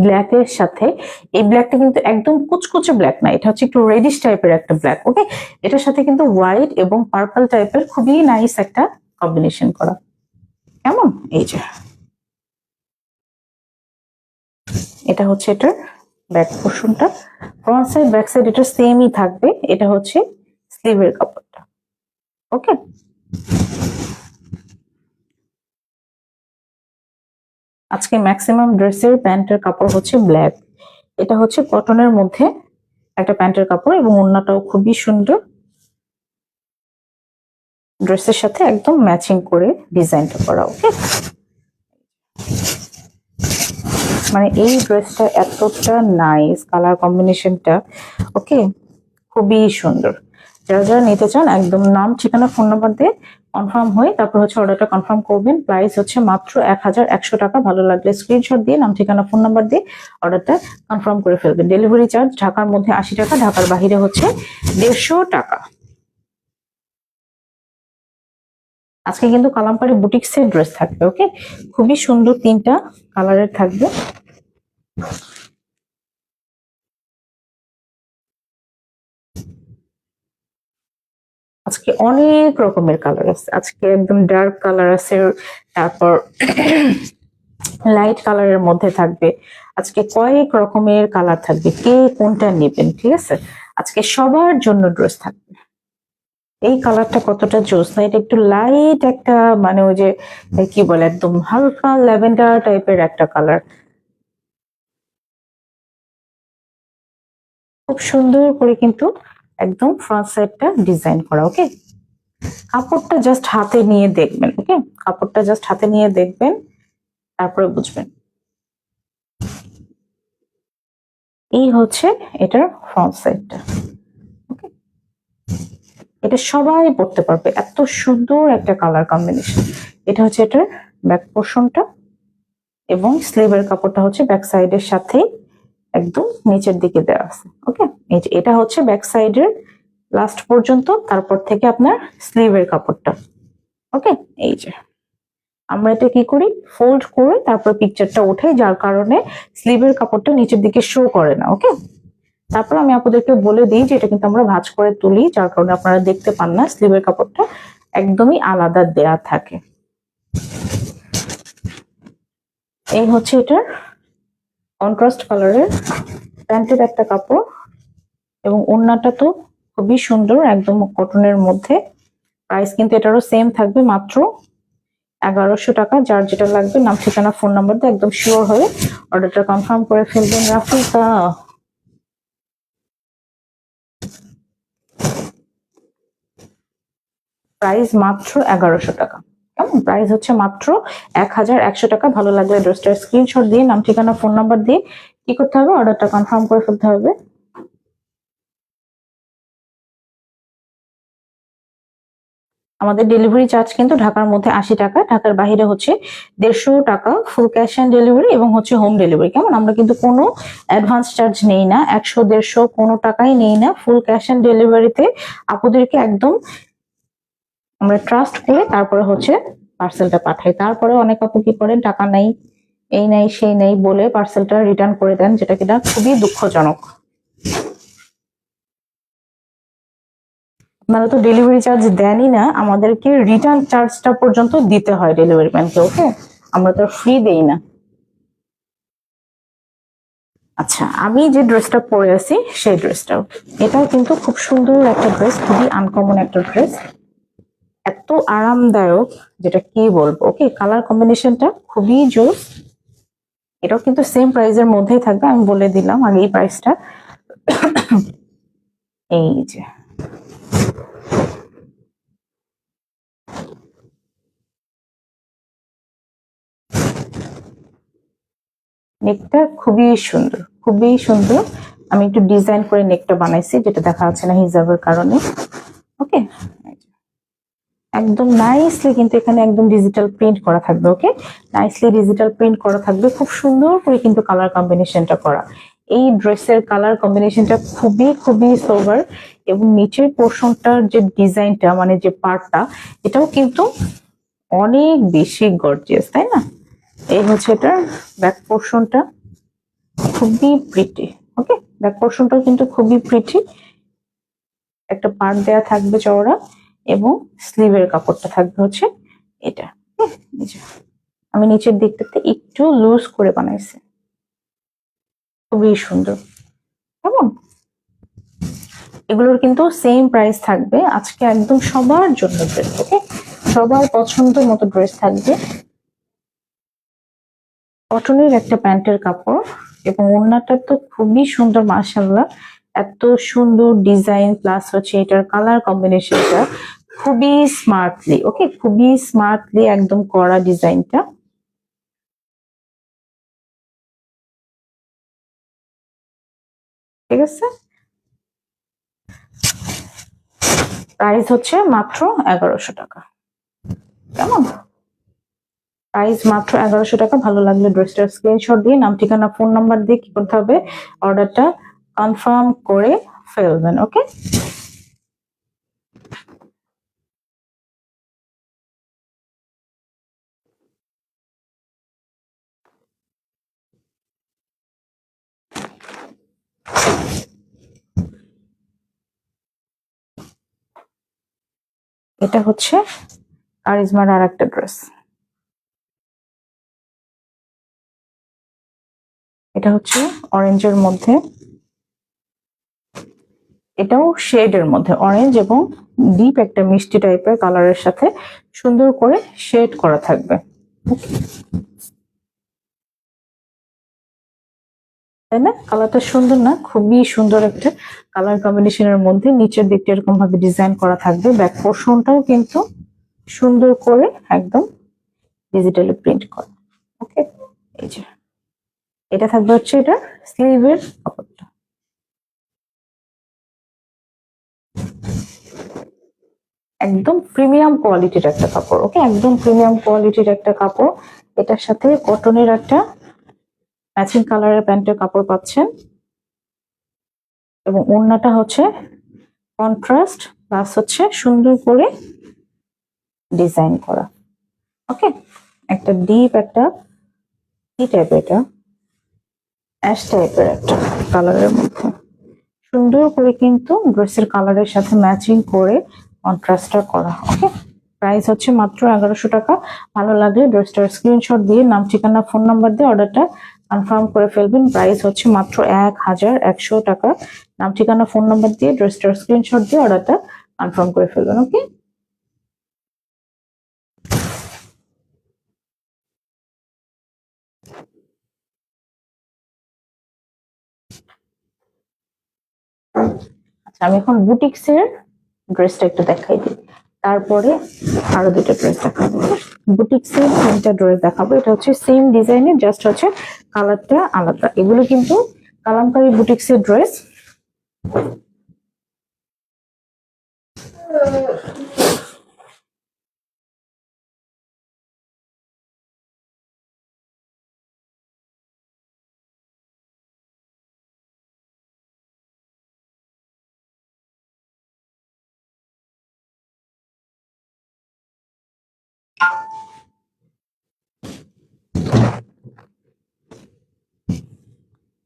ব্ল্যাক এর সাথে, এই ব্ল্যাকটা কিন্তু একদম কুচকুচে ব্ল্যাক না, এটা হচ্ছে একটু রেডিশ টাইপের একটা ব্ল্যাক। ওকে, এটার সাথে কিন্তু হোয়াইট এবং পার্পল টাইপের খুবই নাইস একটা কম্বিনেশন করা। কেমন, এই যে এটা হচ্ছে এটার ব্যাক পোর্শনটা, ফ্রন্ট সাইড ব্যাক সাইড এটা সেমই থাকবে। এটা হচ্ছে স্লিভের কাপড়টা। ওকে, আজকে ম্যাক্সিমাম ড্রেসের প্যান্টের কাপড় হচ্ছে ব্ল্যাক। এটা হচ্ছে কটনের মধ্যে একটা প্যান্টের কাপড়, এবং ওড়নাটাও খুবই সুন্দর, ড্রেসের সাথে একদম ম্যাচিং করে ডিজাইনটা করা। ওকে, মানে এই ড্রেসটা এতটা নাইস, কালার কম্বিনেশনটা ওকে খুবই সুন্দর। যারা যারা নিতে চান একদম নাম ঠিকানা ফোন নাম্বার দিয়ে কনফার্ম হয়ে তারপর হচ্ছে অর্ডারটা কনফার্ম করবেন। প্রাইস হচ্ছে মাত্র 1100 টাকা। ভালো লাগলে স্ক্রিনশট দিয়ে নাম ঠিকানা ফোন নাম্বার দিয়ে অর্ডারটা কনফার্ম করে ফেলবেন। ডেলিভারি চার্জ ঢাকার মধ্যে 80 টাকা, ঢাকার বাহিরে হচ্ছে 150 টাকা। আজকে কিন্তু কালামকারী বুটিক্সের ড্রেস থাকবে। ওকে, খুবই সুন্দর, 3টা কালারের থাকবে। আজকে অনেক রকমের কালার আছে, আজকে একদম ডার্ক কালার আছে, তারপর লাইট কালারের মধ্যে থাকবে, আজকে কয়েক রকমের কালার থাকবে, কে কোনটা নেবেন। ঠিক আছে, আজকে সবার জন্য ড্রেস থাকবে। এই কালারটা কতটা জোস না, এটা একটু লাইট একটা মানে ওই যে কি বলে একদম হালকা ল্যাভেন্ডার টাইপের একটা কালার। খুব সুন্দর করে কিন্তু একদম ফ্রন্ট সাইডটা ডিজাইন করা। ওকে, কাপড়টা জাস্ট হাতে নিয়ে দেখবেন। ওকে, কাপড়টা জাস্ট হাতে নিয়ে দেখবেন, তারপরে বুঝবেন। এই হচ্ছে এটার ফ্রন্ট সাইডটা। ওকে, এটা সবাই পড়তে পারবে, এত সুন্দর একটা কালার কম্বিনেশন। এটা হচ্ছে এটার ব্যাক পোর্শনটা, এবং স্লিভের কাপড়টা হচ্ছে ব্যাক সাইডের সাথেই একদম নিচের দিকে দেওয়া আছে। ওকে, এই যে এটা হচ্ছে ব্যাক সাইডের লাস্ট পর্যন্ত, তারপর থেকে আপনার স্লিভের কাপড়টা। ওকে, এই যে আমরা এটা কি করি, ফোল্ড করে তারপর পিকচারটা ওঠে, যার কারণে স্লিভের কাপড়টা নিচের দিকে শো করে না। ওকে, তারপর আমি আপনাদেরকে বলে দিই যে এটা কিন্তু আমরা ভাঁজ করে তুলি, যার কারণে আপনারা দেখতে পান না, স্লিভের কাপড়টা একদমই আলাদা দেয়া থাকে। এই হচ্ছে এটার কন্ট্রাস্ট কালারের প্যান্টের একটা কাপড়, এবং ওড়নাটা তো খুবই সুন্দর, একদম কটনের মধ্যে। প্রাইস কিন্তু এটারও সেম থাকবে, মাত্র 1100 টাকা। যার যেটা লাগবে নাম, ঠিকানা, ফোন নাম্বার দিয়ে একদম শিওর হয়ে অর্ডারটা কনফার্ম করে ফেলবেন। রাফিকা, প্রাইস মাত্র 1100 টাকা। কেমন, প্রাইস হচ্ছে মাত্র 1100 টাকা। ভালো লাগলে ড্রেসটার স্ক্রিনশট দিয়ে নাম, ঠিকানা, ফোন নাম্বার দিয়ে কি করতে হবে, অর্ডারটা কনফার্ম করে ফেলতে হবে। আমাদের ডেলিভারি চার্জ কিন্তু ঢাকার মধ্যে 80 টাকা, ঢাকার বাইরে হচ্ছে 150 টাকা ফুল ক্যাশ অন ডেলিভারি, এবং হচ্ছে হোম ডেলিভারি। কেমন, আমরা কিন্তু কোনো অ্যাডভান্স চার্জ নেই না, 100 150 কোনো টাকাই নেই না। ফুল ক্যাশ অন ডেলিভারিতে আপুদেরকে একদম আমরা ট্রাস্ট করে তারপরে হচ্ছে পার্সেলটা পাঠাই। তারপরে অনেক আপু কি করেন, টাকা নাই, এই নাই সেই নাই বলে পার্সেলটা রিটার্ন করে দেন, যেটা কিনা খুবই দুঃখজনক। আপনারা তো ডেলিভারি চার্জ দেনই না, আমাদেরকে রিটার্ন চার্জটা পর্যন্ত দিতে হয় ডেলিভারি ম্যানকে। ওকে, আমরা তো ফ্রি দেই না। আচ্ছা, আমি যে ড্রেসটা পরে আছি সেই ড্রেসটাও, এটাও কিন্তু খুব সুন্দর একটা ড্রেস, খুবই আনকমন একটা ড্রেস, এত আরামদায়ক যেটা কি বলবো। ওকে, কালার কম্বিনেশনটা খুবই জোস। এটাও কিন্তু সেম প্রাইসের মধ্যেই থাকবে, আমি বলে দিলাম আগে এই প্রাইসটা। এই যে নেকটা খুবই সুন্দর, খুবই সুন্দর। আমি একটু ডিজাইন করে নেকটা বানাইছি, যেটা দেখা যাচ্ছে না হিজাবের কারণে। ওকে, একদম নাইসলি কিন্তু এখানে একদম ডিজিটাল প্রিন্ট করা থাকবে। ওকে, নাইসলি ডিজিটাল প্রিন্ট করা থাকবে, খুব সুন্দর করে কিন্তু কালার কম্বিনেশনটা করা। এই ড্রেসের কালার কম্বিনেশনটা খুবই খুবই সোবার, এবং নিচের পোর্শনটার যে ডিজাইনটা, মানে যে পার্টটা, এটাও কিন্তু অনেক বেশি গর্জিয়াস, তাই না? এই হচ্ছে এটার ব্যাক পোর্শনটা, খুবই প্রিটি। ওকে, ব্যাক পোর্শনটাও কিন্তু খুবই প্রিটি, একটা পার্ট দেয়া থাকবে চওড়া, এবং স্লিভের কাপড়টা থাকবে হচ্ছে এটা। আমি নিচের দিকটাতে একটু লুজ করে বানাইছি, খুবই সুন্দর। কেমন, এগুলোর কিন্তু সেম প্রাইস থাকবে। আজকে একদম সবার জন্য ড্রেস। ওকে, সবার পছন্দ মতো ড্রেস থাকবে। কটনের একটা প্যান্টের কাপড়, এবং ওড়নাটা তো খুবই সুন্দর, মাশাআল্লাহ, এত সুন্দর ডিজাইন, প্লাস হচ্ছে এটার কালার কম্বিনেশনটা খুবই স্মার্টলি। ওকে, খুবই স্মার্টলি একদম করা ডিজাইনটা। ঠিক আছে, প্রাইস হচ্ছে মাত্র 1100 টাকা। কেমন, প্রাইস মাত্র 1100 টাকা। ভালো লাগলে ড্রেসটার স্ক্রিনশট দিয়ে নাম, ঠিকানা, ফোন নাম্বার দিয়ে কি করতে হবে, অর্ডারটা কনফার্ম করে ফেলবেন। ওকে, এটা হচ্ছে কারিজমার আর একটা ড্রেস। এটা হচ্ছে অরেঞ্জের মধ্যে, এটাও শেডের মধ্যে অরেঞ্জ, এবং ডিপ একটা মিষ্টি টাইপের কালারের সাথে সুন্দর করে শেড করা থাকবে। তাই না? কালারটা সুন্দর না? খুবই সুন্দর একটা কালার কম্বিনেশনের মধ্যে নিচের দিকটা এরকম ভাবে ডিজাইন করা থাকবে। ব্যাক পোর্শনটাও কিন্তু সুন্দর করে একদম ডিজিটালি প্রিন্ট করা। ওকে, এই যে এটা থাকবে হচ্ছে এটা স্লিভের কাপড়টা। একদম প্রিমিয়াম কোয়ালিটির একটা কাপড়। ওকে, একদম প্রিমিয়াম কোয়ালিটির একটা কাপড়। এটার সাথে কটনের একটা ম্যাচিং কালারের প্যান্টের কাপড় পাচ্ছেন এবং ওড়নাটা হচ্ছে কন্ট্রাস্ট প্লাস হচ্ছে সুন্দর করে ডিজাইন করা। ওকে, একটা ডিপ একটা কি টাইপের, এটা অ্যাশ টাইপের একটা কালারের মধ্যে সুন্দর করে কিন্তু ড্রেসের কালারের সাথে ম্যাচিং করে কন্ট্রাস্টটা করা। ওকে, প্রাইস হচ্ছে মাত্র 1100 টাকা। ভালো লাগলে ড্রেসটার স্ক্রিনশট দিয়ে নাম ঠিকানা ফোন নাম্বার দিয়ে অর্ডারটা কনফার্ম করে ফেলবেন। প্রাইস হচ্ছে মাত্র 1100 টাকা। নাম ঠিকানা ফোন নাম্বার দিয়ে ড্রেসটার স্ক্রিনশট দিয়ে অর্ডারটা কনফার্ম করে ফেলবেন। ওকে, আচ্ছা আমি এখন বুটিক্স এর ড্রেসটা একটু দেখাই দিই, তারপরে আরো দুটো ড্রেস দেখাবো। বুটিক্স এর তিনটা ড্রেস দেখাবো। এটা হচ্ছে সেম ডিজাইনের, জাস্ট হচ্ছে কালারটা আলাদা। এগুলো কিন্তু কালামকারী বুটিক্স এর ড্রেস।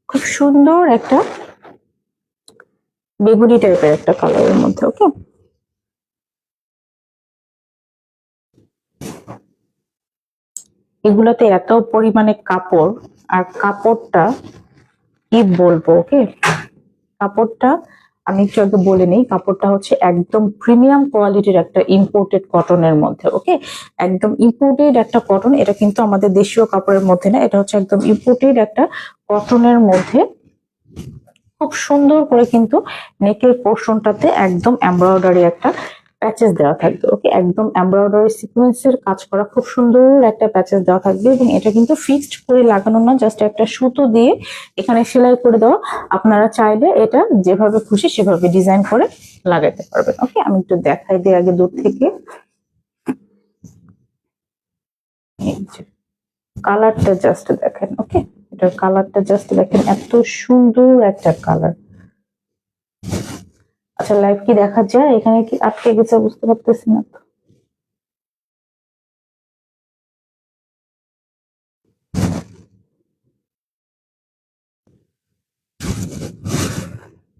খুব সুন্দর একটা বেগুনি টাইপের একটা কালারের মধ্যে। ওকে, এগুলোতে এত পরিমাণে কাপড়, আর কাপড়টা কি বলবো। ওকে, কাপড়টা আমি একটু আগে বলে নিই, কাপড়টা হচ্ছে একদম প্রিমিয়াম কোয়ালিটির একটা ইম্পোর্টেড কটনের মধ্যে। ওকে, একদম ইম্পোর্টেড একটা কটন। এটা কিন্তু আমাদের দেশীয় কাপড়ের মধ্যে না, এটা হচ্ছে একদম ইম্পোর্টেড একটা কটনের মধ্যে। খুব সুন্দর করে কিন্তু নেকের পোর্শনটাতে একদম এমব্রয়ডারি একটা প্যাচেস দেওয়া থাকবে। ওকে, একদম এমব্রয়ডারি সিকোয়েন্সের কাজ করা খুব সুন্দর একটা প্যাচেস দেওয়া থাকবে এবং এটা কিন্তু ফিক্সড করে লাগানো না, জাস্ট একটা সুতো দিয়ে এখানে সেলাই করে দেওয়া। আপনারা চাইলে এটা যেভাবে খুশি সেভাবে ডিজাইন করে লাগাতে পারবেন। ওকে, আমি একটু দেখাই দিই আগে দূর থেকে। কালারটা জাস্ট দেখেন। ওকে, এটার কালারটা জাস্ট দেখেন, এত সুন্দর একটা কালার। আচ্ছা লাইভ কি দেখা যায়? এখানে কি আটকে গেছে বুঝতে পারতেছি না তো।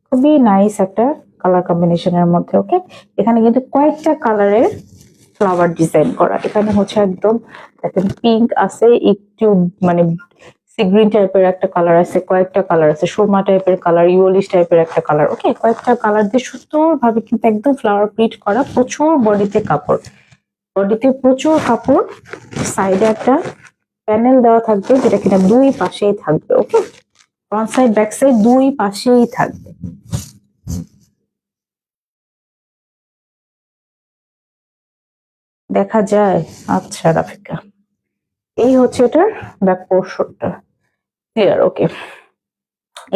খুবই নাইস একটা কালার কম্বিনেশনের মধ্যে। ওকে, এখানে কিন্তু কয়েকটা কালারের ফ্লাওয়ার ডিজাইন করা। এখানে হচ্ছে একদম দেখেন পিঙ্ক আছে, একটু মানে সি গ্রিন টাইপের একটা কালার আছে, কয়েকটা কালার আছে, সোমা টাইপের কালার, ইউলিশ টাইপের একটা কালার। ওকে, কয়েকটা কালার দিয়ে সুন্দর ভাবে কিন্তু একদম ফ্লাওয়ার প্রিন্ট করা। প্রচুর বডিতে কাপড়, বডিতে প্রচুর কাপড়। সাইডে একটা প্যানেল দেওয়া থাকবে যেটা কিনা দুই পাশেই থাকবে। ওকে, ফ্রন্ট সাইড ব্যাক সাইড দুই পাশেই থাকবে। দেখা যায়? আচ্ছা রাফিকা, এই হচ্ছে এটার ব্যাক পোর্শনটা। ক্লিয়ার? ওকে,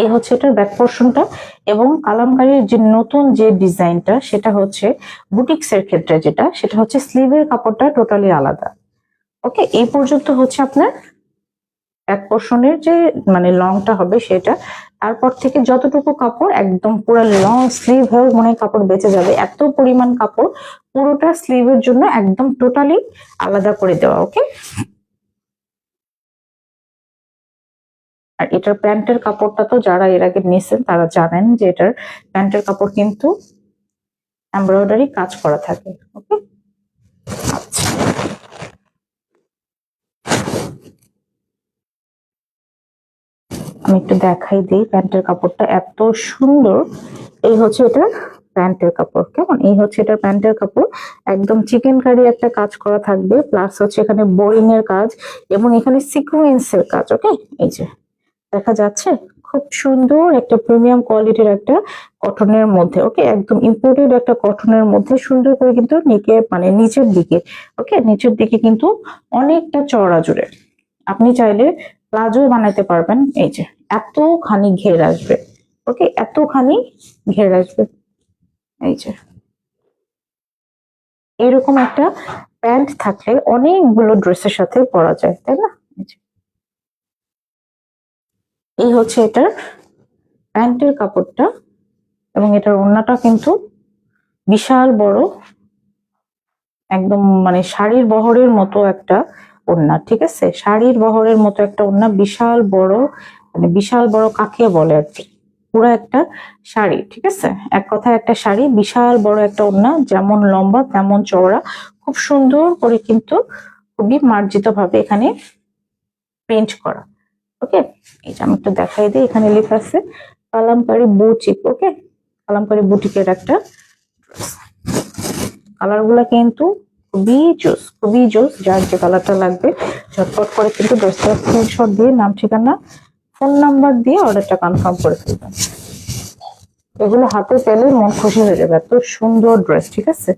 এই হচ্ছে এটার ব্যাক পোর্শনটা। এবং কালামকারীর যে নতুন যে ডিজাইনটা সেটা হচ্ছে বুটিক্স এর ক্ষেত্রে যেটা, সেটা হচ্ছে স্লিভের কাপড়টা টোটালি আলাদা। ওকে, এই পর্যন্ত হচ্ছে আপনার ব্যাক পোর্শনের যে মানে লংটা হবে সেটা। তারপর থেকে যতটুকু কাপড় একদম পুরো লং স্লিভ হয়ে মনে হয় কাপড় বেঁচে যাবে, এত পরিমাণ কাপড় পুরোটা স্লিভের জন্য একদম টোটালি আলাদা করে দেওয়া। ওকে, আর এটার প্যান্টের কাপড়টা তো যারা এর আগে নিয়েছেন তারা জানেন যে এটার প্যান্টের কাপড় কিন্তু এমব্রয়ডারি কাজ করা থাকে। ওকে, আচ্ছা আমি একটু দেখাই দিই প্যান্টের কাপড়টা এত সুন্দর। এই হচ্ছে এটার প্যান্টের কাপড়। কেমন? এই হচ্ছে এটার প্যান্টের কাপড়। একদম চিকেন কারি একটা কাজ করা থাকবে, প্লাস হচ্ছে এখানে বোরিং এর কাজ এবং এখানে সিকোয়েন্সের কাজ। ওকে, এই যে দেখা যাচ্ছে, খুব সুন্দর একটা প্রিমিয়াম কোয়ালিটির একটা কটনের মধ্যে, ওকে, একদম ইম্পোর্টেড একটা কটনের মধ্যে সুন্দর করে কিন্তু নিকে মানে নিচের দিকে, ওকে, নিচের দিকে কিন্তু অনেকটা চওড়া জুড়ে আপনি চাইলে প্লাজো বানাতে পারবেন। এই যে এতখানি ঘের আসবে, ওকে, এতখানি ঘের আসবে। এই যে এরকম একটা প্যান্ট থাকলে অনেকগুলো ড্রেসের সাথে পরা যায়, তাই না? এই হচ্ছে এটার প্যান্টের কাপড়টা, এবং এটার ওড়নাটা কিন্তু বিশাল বড়, একদম মানে শাড়ির বহরের মতো একটা ওড়না, ঠিক আছে, শাড়ির বহরের মতো একটা ওড়না, বিশাল বড়, মানে বিশাল বড় কাকে বলে আর কি, পুরো একটা শাড়ি, ঠিক আছে, এক কথায় একটা শাড়ি, বিশাল বড় একটা ওড়না, যেমন লম্বা তেমন চওড়া, খুব সুন্দর করে কিন্তু খুবই মার্জিত ভাবে এখানে প্রিন্ট করা, ওকে। এই যে আমি একটু দেখাই দিই, এখানে লেখা আছে কালামকারী বুটিক, ওকে, কালামকারী বুটিকের একটা কালার গুলা কিন্তু খুবই জোস, খুবই জোস। যার যে কালারটা লাগবে ঝটপট করে কিন্তু ড্রেসটা স্ক্রিনশট দিয়ে নাম ঠিকানা ফোন নাম্বার দিয়ে অর্ডারটা কনফার্ম করে ফেলবেন। এগুলো হাতে পেলে মন খুশি হয়ে যাবে, এত সুন্দর ড্রেস, ঠিক আছে।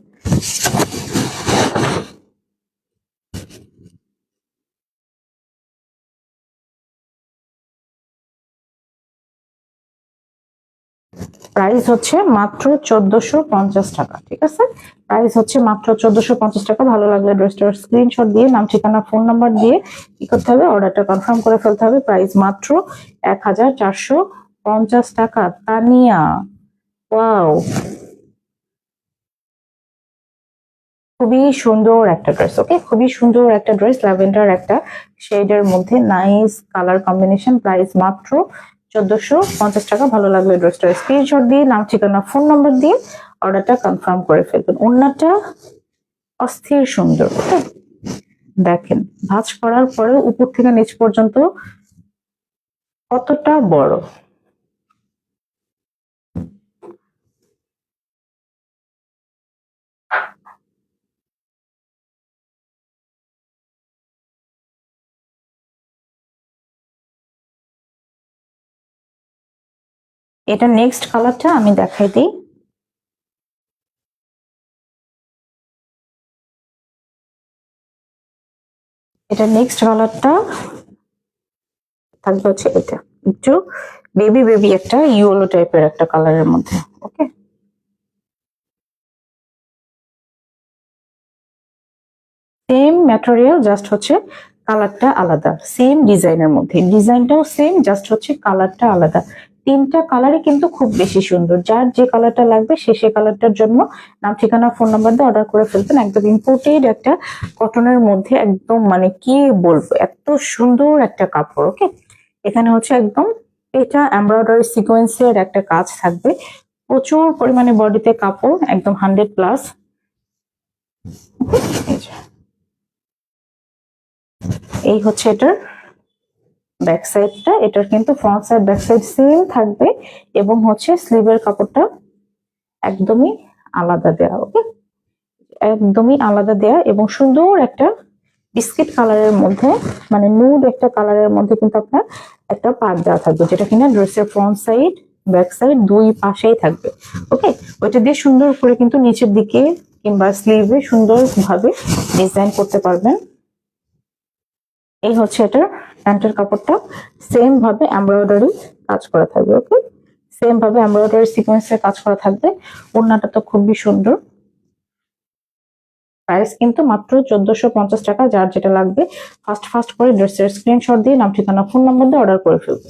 প্রাইস হচ্ছে মাত্র 1450 টাকা, ঠিক আছে, প্রাইস হচ্ছে মাত্র 1450 টাকা। ভালো লাগলে ড্রেসটার স্ক্রিনশট দিয়ে নাম ঠিকানা ফোন নাম্বার দিয়ে কি করতে হবে, অর্ডারটা কনফার্ম করে ফেলতে হবে। প্রাইস মাত্র 1450 টাকা। তানিয়া, ওয়াও, খুবই সুন্দর একটা ড্রেস, ওকে, খুবই সুন্দর একটা ড্রেস, ল্যাভেন্ডার একটা শেডের মধ্যে, নাইস কালার কম্বিনেশন। প্রাইস মাত্র 1450 টাকা। ভালো লাগলে ড্রেসটার স্ক্রিনশট দিয়ে নাম ঠিকানা ফোন নাম্বার দিয়ে অর্ডারটা কনফার্ম করে ফেলবেন। ওড়নাটা অস্থির সুন্দর, ওকে, দেখেন ভাঁজ করার পরে উপর থেকে নিচ পর্যন্ত কতটা বড়। এটা নেক্সট কালারটা আমি দেখাই দিই। এটা নেক্সট কালারটা থাকবে হচ্ছে এটা, একটু বেবি বেবি একটা ইয়েলো টাইপের একটা কালারের মধ্যে, ওকে। সেম ম্যাটেরিয়াল, জাস্ট হচ্ছে কালারটা আলাদা, সেম ডিজাইনের মধ্যে, ডিজাইনটাও সেম, জাস্ট হচ্ছে কালারটা আলাদা। তিনটা কালারই কিন্তু খুব বেশি সুন্দর, যার যে কালারটা লাগবে সে কালারটার জন্য নাম ঠিকানা ফোন নাম্বার দিয়ে অর্ডার করে ফেলবেন। একদম ইম্পোর্টেড একটা কটনের মধ্যে, একদম মানে কি বলবো, এত সুন্দর একটা কাপড়, ওকে। এখানে হচ্ছে একদম এটা এমব্রয়ডারি সিকোয়েন্সের একটা কাজ থাকবে, প্রচুর পরিমাণে বডিতে কাপড়, একদম 100+। এই হচ্ছে এটার ব্যাক সাইডটা, এটার কিন্তু front side back side same থাকবে, এবং হচ্ছে স্লিভের কাপড়টা একদমই আলাদা দেয়া, ওকে, একদমই আলাদা দেয়া, এবং সুন্দর একটা বিস্কিট কালারের মধ্যে, মানে নুড একটা কালারের মধ্যে কিন্তু আপনার একটা পাড় দেওয়া থাকবে, যেটা কিনা ড্রেসের ফ্রন্ট সাইড ব্যাক সাইড দুই পাশেই থাকবে, ওকে। ওইটা দিয়ে সুন্দর করে কিন্তু নিচের দিকে কিংবা স্লিভে সুন্দর ভাবে ডিজাইন করতে পারবেন। এই হচ্ছে এটার প্যান্টের কাপড়টা, সেম ভাবে এমব্রয়ডারি কাজ করা থাকবে, ওকে, সেম ভাবে এমব্রয়ডারি সিকোয়েন্সের কাজ করা থাকবে। ওড়নাটা তো খুবই সুন্দর। প্রাইস কিন্তু মাত্র 1450 টাকা। যার যেটা লাগবে ফার্স্ট ফার্স্ট করে ড্রেসের স্ক্রিনশট দিয়ে নাম ঠিকানা ফোন নাম্বার দিয়ে অর্ডার করে ফেলবে।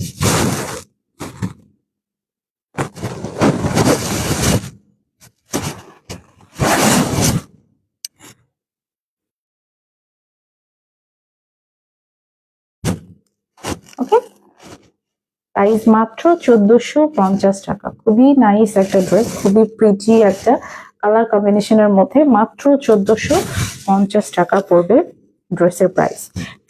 ওকে, প্রাইস মাত্র 1450 টাকা। খুবই নাইস একটা ড্রেস, খুবই প্রিটি একটা কালার কম্বিনেশনের মধ্যে, মাত্র 1450 টাকা পড়বে ড্রেসের প্রাইস।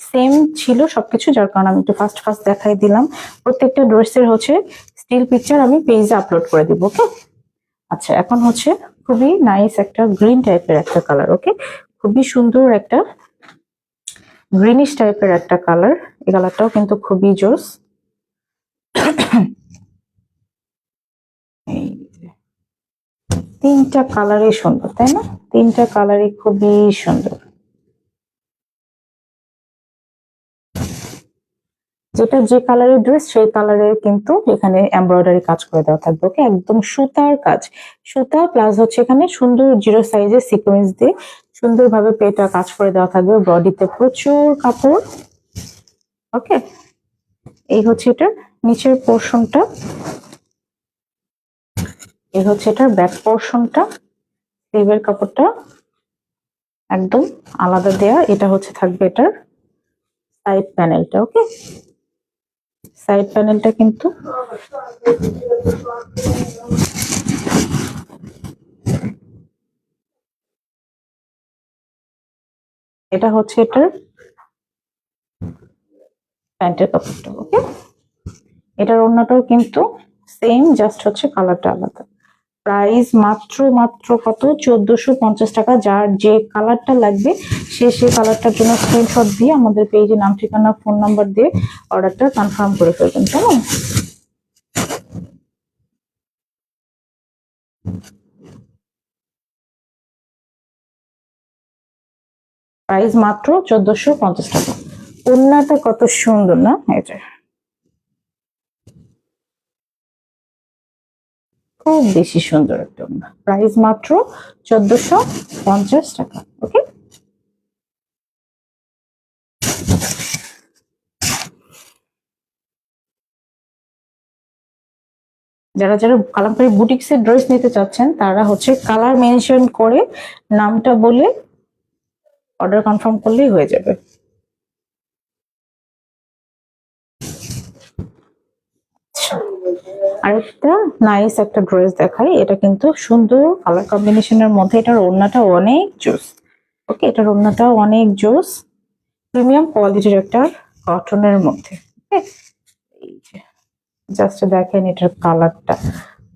সেম ছিল সবকিছু, যার কারণে আমি একটু ফার্স্ট ফার্স্ট দেখাই দিলাম। প্রত্যেকটা ড্রেসের হচ্ছে স্টিল পিকচার আমি পেজে আপলোড করে দিব, ওকে। আচ্ছা, এখন হচ্ছে খুবই নাইস একটা গ্রিন টাইপের একটা কালার, ওকে, খুবই সুন্দর একটা গ্রিনিশ টাইপের একটা কালার। এই কালারটাও কিন্তু খুবই জোস। এই যে, তিনটা কালারই সুন্দর, তাই না? তিনটা কালারই খুবই সুন্দর। যেটা যে কালারের ড্রেস সেই কালারের কিন্তু এখানে এমব্রয়ডারি কাজ করে দেওয়া থাকবে। ওকে, একদম সুতার কাজ, সুতা প্লাস হচ্ছে এখানে সুন্দর জিরো সাইজের সিকোয়েন্স দিয়ে সুন্দরভাবে পেটা কাজ করে দেওয়া থাকবে। বডিতে প্রচুর কাপড়। ওকে, এই হচ্ছে এটার নিচের পোর্শনটা, এই হচ্ছে এটার ব্যাক পোর্শনটা। স্লিভের কাপড়টা একদম আলাদা দেয়া। এটা হচ্ছে থাকবে এটার সাইড প্যানেলটা। ওকে, সাইড প্যানেলটা কিন্তু এটা হচ্ছে এটার প্যান্টের কাপড়টা। ওকে, এটার ওড়নাটাও কিন্তু সেম, জাস্ট হচ্ছে কালারটা আলাদা। প্রাইস মাত্র মাত্র কত? 1450 টাকা। যার যে কালারটা লাগবে সে সেই কালারটার জন্য স্ক্রিনশট দিয়ে আমাদের পেজে নাম, ঠিকানা, ফোন নাম্বার দিয়ে অর্ডারটা কনফার্ম করে ফেলবেন, কেমন? প্রাইস মাত্র 1450 টাকা। ওড়নাটা কত সুন্দর না? এটা খুব বেশি সুন্দর একটা ওড়না। প্রাইস মাত্র 1450 টাকা। ওকে, যারা যারা কালামকারী বুটিক্স এর ড্রেস নিতে চাচ্ছেন তারা হচ্ছে কালার মেনশন করে নামটা বলে অর্ডার কনফার্ম করলেই হয়ে যাবে। আরেকটা নাইস একটা ড্রেস দেখাই। এটা কিন্তু সুন্দর কালার কম্বিনেশনের মধ্যে, এটার ওড়নাটা অনেক জোস। ওকে, এটার ওড়নাটাও অনেক জোস, প্রিমিয়াম কোয়ালিটির একটা কটনের মধ্যে। ওকে, এই যে জাস্ট দেখেন এটার কালারটা।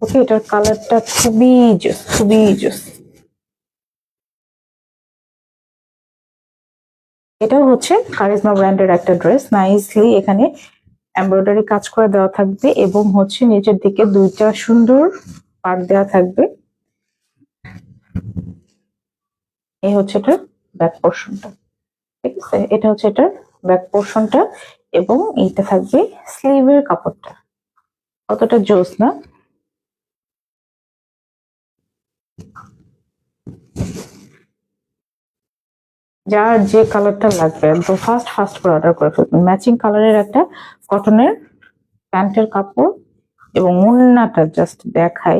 ওকে, এটার কালারটা খুবই জোস, খুবই জোস। এটাও হচ্ছে কারিজমা ব্র্যান্ডের একটা ড্রেস। নাইসলি এখানে এমব্রয়ডারি কাজ করে দেওয়া থাকবে এবং হচ্ছে নিচের দিকে দুইটা সুন্দর পার্ট দেওয়া থাকবে। এই হচ্ছে এটার ব্যাক পোর্শনটা। ঠিক আছে, এটা হচ্ছে এটার ব্যাক পোর্শনটা এবং এইটা থাকবে স্লিভের কাপড়টা। কতটা জোস না? যার যে কালারটা লাগবে একদম ফার্স্ট ফার্স্ট করে অর্ডার করে ফেলবেন। ম্যাচিং কালারের একটা কটনের প্যান্টের কাপড় এবং ওড়নাটা জাস্ট দেখাই।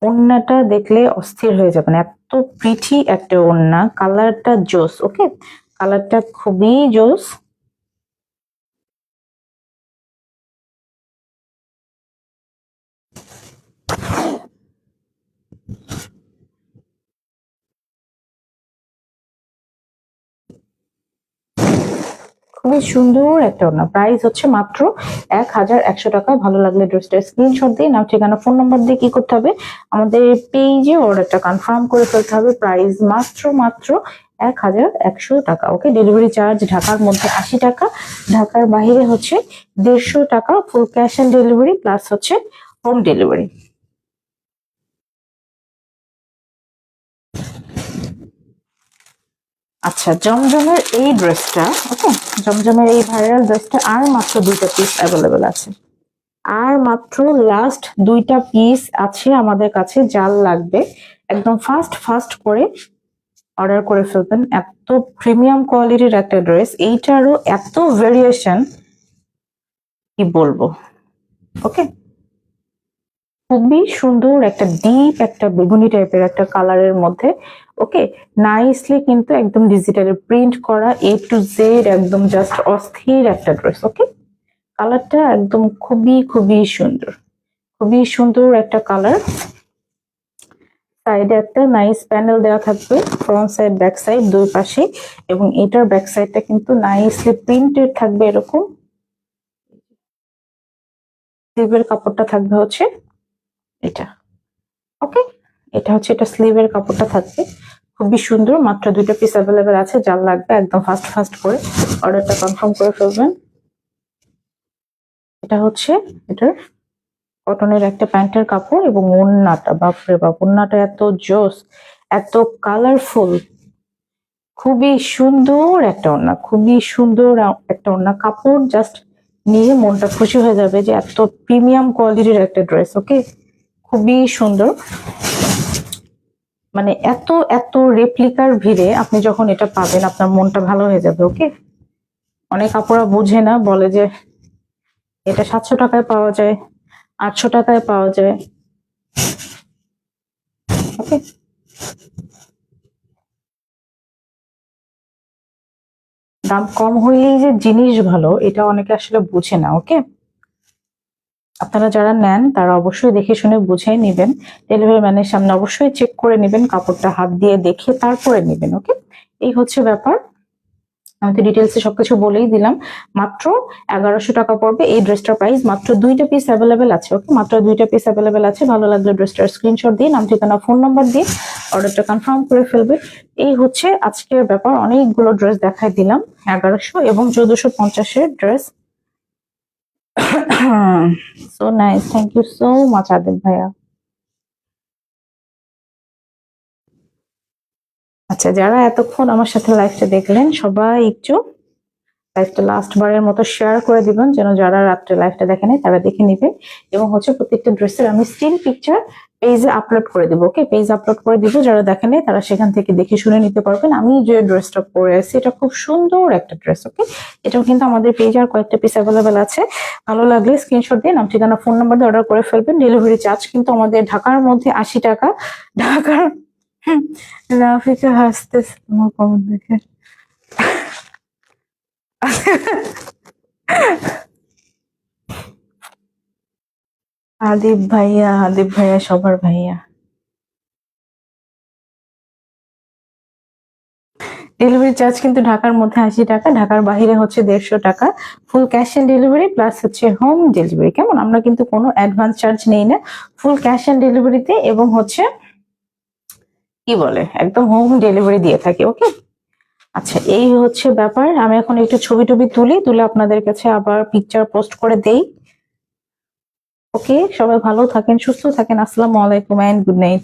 ওড়নাটা দেখলে অস্থির হয়ে যাবেন, এত প্রিটি একটা ওড়না। কালারটা জোস। ওকে, কালারটা খুবই জোস। খুবই সুন্দর একটা ওড়না। প্রাইস হচ্ছে মাত্র 1100 টাকা। ভালো লাগলে ড্রেসটা স্ক্রিনশট দিয়ে নাম, ঠিকানা, ফোন নাম্বার দিয়ে কি করতে হবে? আমাদের পেজে অর্ডারটা কনফার্ম করে ফেলতে হবে। প্রাইস মাত্র মাত্র 1100 টাকা। ওকে, ডেলিভারি চার্জ ঢাকার মধ্যে 80 টাকা, ঢাকার বাইরে হচ্ছে 150 টাকা। Full cash on delivery plus হচ্ছে হোম ডেলিভারি। আচ্ছা, জমজমের এই ড্রেসটা, ওকে, জমজমের এই ভাইরাল ড্রেসটা আর মাত্র দুইটা পিস অ্যাভেলেবেল আছে। আর মাত্র লাস্ট দুইটা পিস আছে আমাদের কাছে। যার লাগবে একদম ফাস্ট ফাস্ট করে অর্ডার করে ফেলবেন। এত প্রিমিয়াম কোয়ালিটির একটা ড্রেস, এইটারও এত ভেরিয়েশন, কি বলবো। ওকে, খুবই সুন্দর একটা ডিপ একটা বেগুনি টাইপের একটা কালারের মধ্যে। ওকে, নাইসলি কিন্তু একদম ডিজিটালে প্রিন্ট করা, A to Z একদম জাস্ট অস্থির একটা ড্রেস। ওকে, কালারটা একদম খুবই খুবই সুন্দর, খুবই সুন্দর একটা কালার। সাইডে একটা নাইস প্যানেল দেওয়া থাকবে, ফ্রন্ট সাইড ব্যাক সাইড দুই পাশে। এবং এটার ব্যাক সাইডটা কিন্তু নাইসলি প্রিন্টেড থাকবে এরকম। স্লিভের কাপড়টা থাকবে হচ্ছে এটা। ওকে, এটা হচ্ছে এটা স্লিভের কাপড়টা থাকবে। খুবই সুন্দর। মাত্র 2টা পিস অ্যাভেলেবেল আছে, যার লাগবে একদম ফাস্ট ফাস্ট করে অর্ডারটা কনফার্ম করে ফেলবেন। এটা হচ্ছে এটার কটনের একটা প্যান্টের কাপড় এবং ওড়নাটা, বাপরে বাপ, ওড়নাটা এত জোস, এত কালারফুল, খুবই সুন্দর একটা ওড়না, খুবই সুন্দর একটা ওড়না। কাপড় জাস্ট নিয়ে মনটা খুশি হয়ে যাবে যে এত প্রিমিয়াম কোয়ালিটির একটা ড্রেস। ওকে, খুবই সুন্দর। মানে এত এত রেপ্লিকার ভিড়ে আপনি যখন এটা পাবেন আপনার মনটা ভালো হয়ে যাবে। ওকে, অনেক আপুরা বুঝে না, বলে যে এটা 700 টাকায় পাওয়া যায়, 800 টাকায় পাওয়া যায়। ওকে, দাম কম হইলেই যে জিনিস ভালো এটা অনেকে আসলে বুঝে না। ওকে, আপনারা যারা নেন তারা অবশ্যই দেখে শুনে বুঝে নেবেন। ডেলিভারি ম্যানের সামনে অবশ্যই চেক করে নেবেন, কাপড়টা হাত দিয়ে দেখে তারপরে নেবেন। ওকে, এই হচ্ছে ব্যাপার। আমি তো ডিটেলসে সবকিছু বলেই দিলাম। মাত্র 1100 টাকা পড়বে এই ড্রেসটার প্রাইস। মাত্র 2টা পিস অ্যাভেলেবেল আছে। ওকে, মাত্র 2টা পিস অ্যাভেলেবেল আছে। ভালো লাগলে ড্রেসটার স্ক্রিনশট দিয়ে নাম, ঠিকানা, ফোন নাম্বার দিয়ে অর্ডারটা কনফার্ম করে ফেলবে। এই হচ্ছে আজকের ব্যাপার। অনেকগুলো ড্রেস দেখাই দিলাম, 1100 এবং 1450-এর dress. So nice, thank you so much Adib ভাইয়া। আচ্ছা, যারা এতক্ষণ আমার সাথে লাইভটা দেখলেন সবাই একটু লাইভটা লাস্ট বারের মতো শেয়ার করে দিবেন, যেন যারা রাত্রে লাইভটা দেখে নাই তারা দেখে নিবে। এবং হচ্ছে প্রত্যেকটা ড্রেসের আমি স্টিল পিকচার পেজে আপলোড করে দিব। ওকে, পেজ আপলোড করে দিব, যারা দেখে নাই তারা সেখান থেকে দেখে শুনে নিতে পারবেন। আমি যে ড্রেসটা পরে আছি এটা খুব সুন্দর একটা ড্রেস। ওকে, এটাও কিন্তু আমাদের পেজে আর কয়েকটা পিস অ্যাভেলেবেল আছে। ভালো লাগলে স্ক্রিনশট দিয়ে নাম, ঠিকানা, ফোন নাম্বার দিয়ে অর্ডার করে ফেলবেন। ডেলিভারি চার্জ কিন্তু আমাদের ঢাকার মধ্যে 80 টাকা। ঢাকার রাফিকা হাসতেছে আমার কমেন্ট দেখে। আদিব ভাইয়া সবার ভাইয়া। ডেলিভারি চার্জ কিন্তু ঢাকার মধ্যে 80 টাকা, ঢাকার বাইরে হচ্ছে 150 টাকা। Full cash on delivery plus হচ্ছে হোম ডেলিভারি। কেমন, আমরা কিন্তু কোনো অ্যাডভান্স চার্জ নেই না, ফুল ক্যাশ অন ডেলিভারিতে এবং হচ্ছে কি বলে একদম হোম ডেলিভারি দিয়ে থাকি। ওকে, আচ্ছা এই হচ্ছে ব্যাপার। আমি এখন একটু ছবি টবি তুলে আপনাদের কাছে আবার পিকচার পোস্ট করে দেই। ওকে, সবাই ভালো থাকেন, সুস্থ থাকেন। আসসালামু আলাইকুম এন্ড গুড নাইট।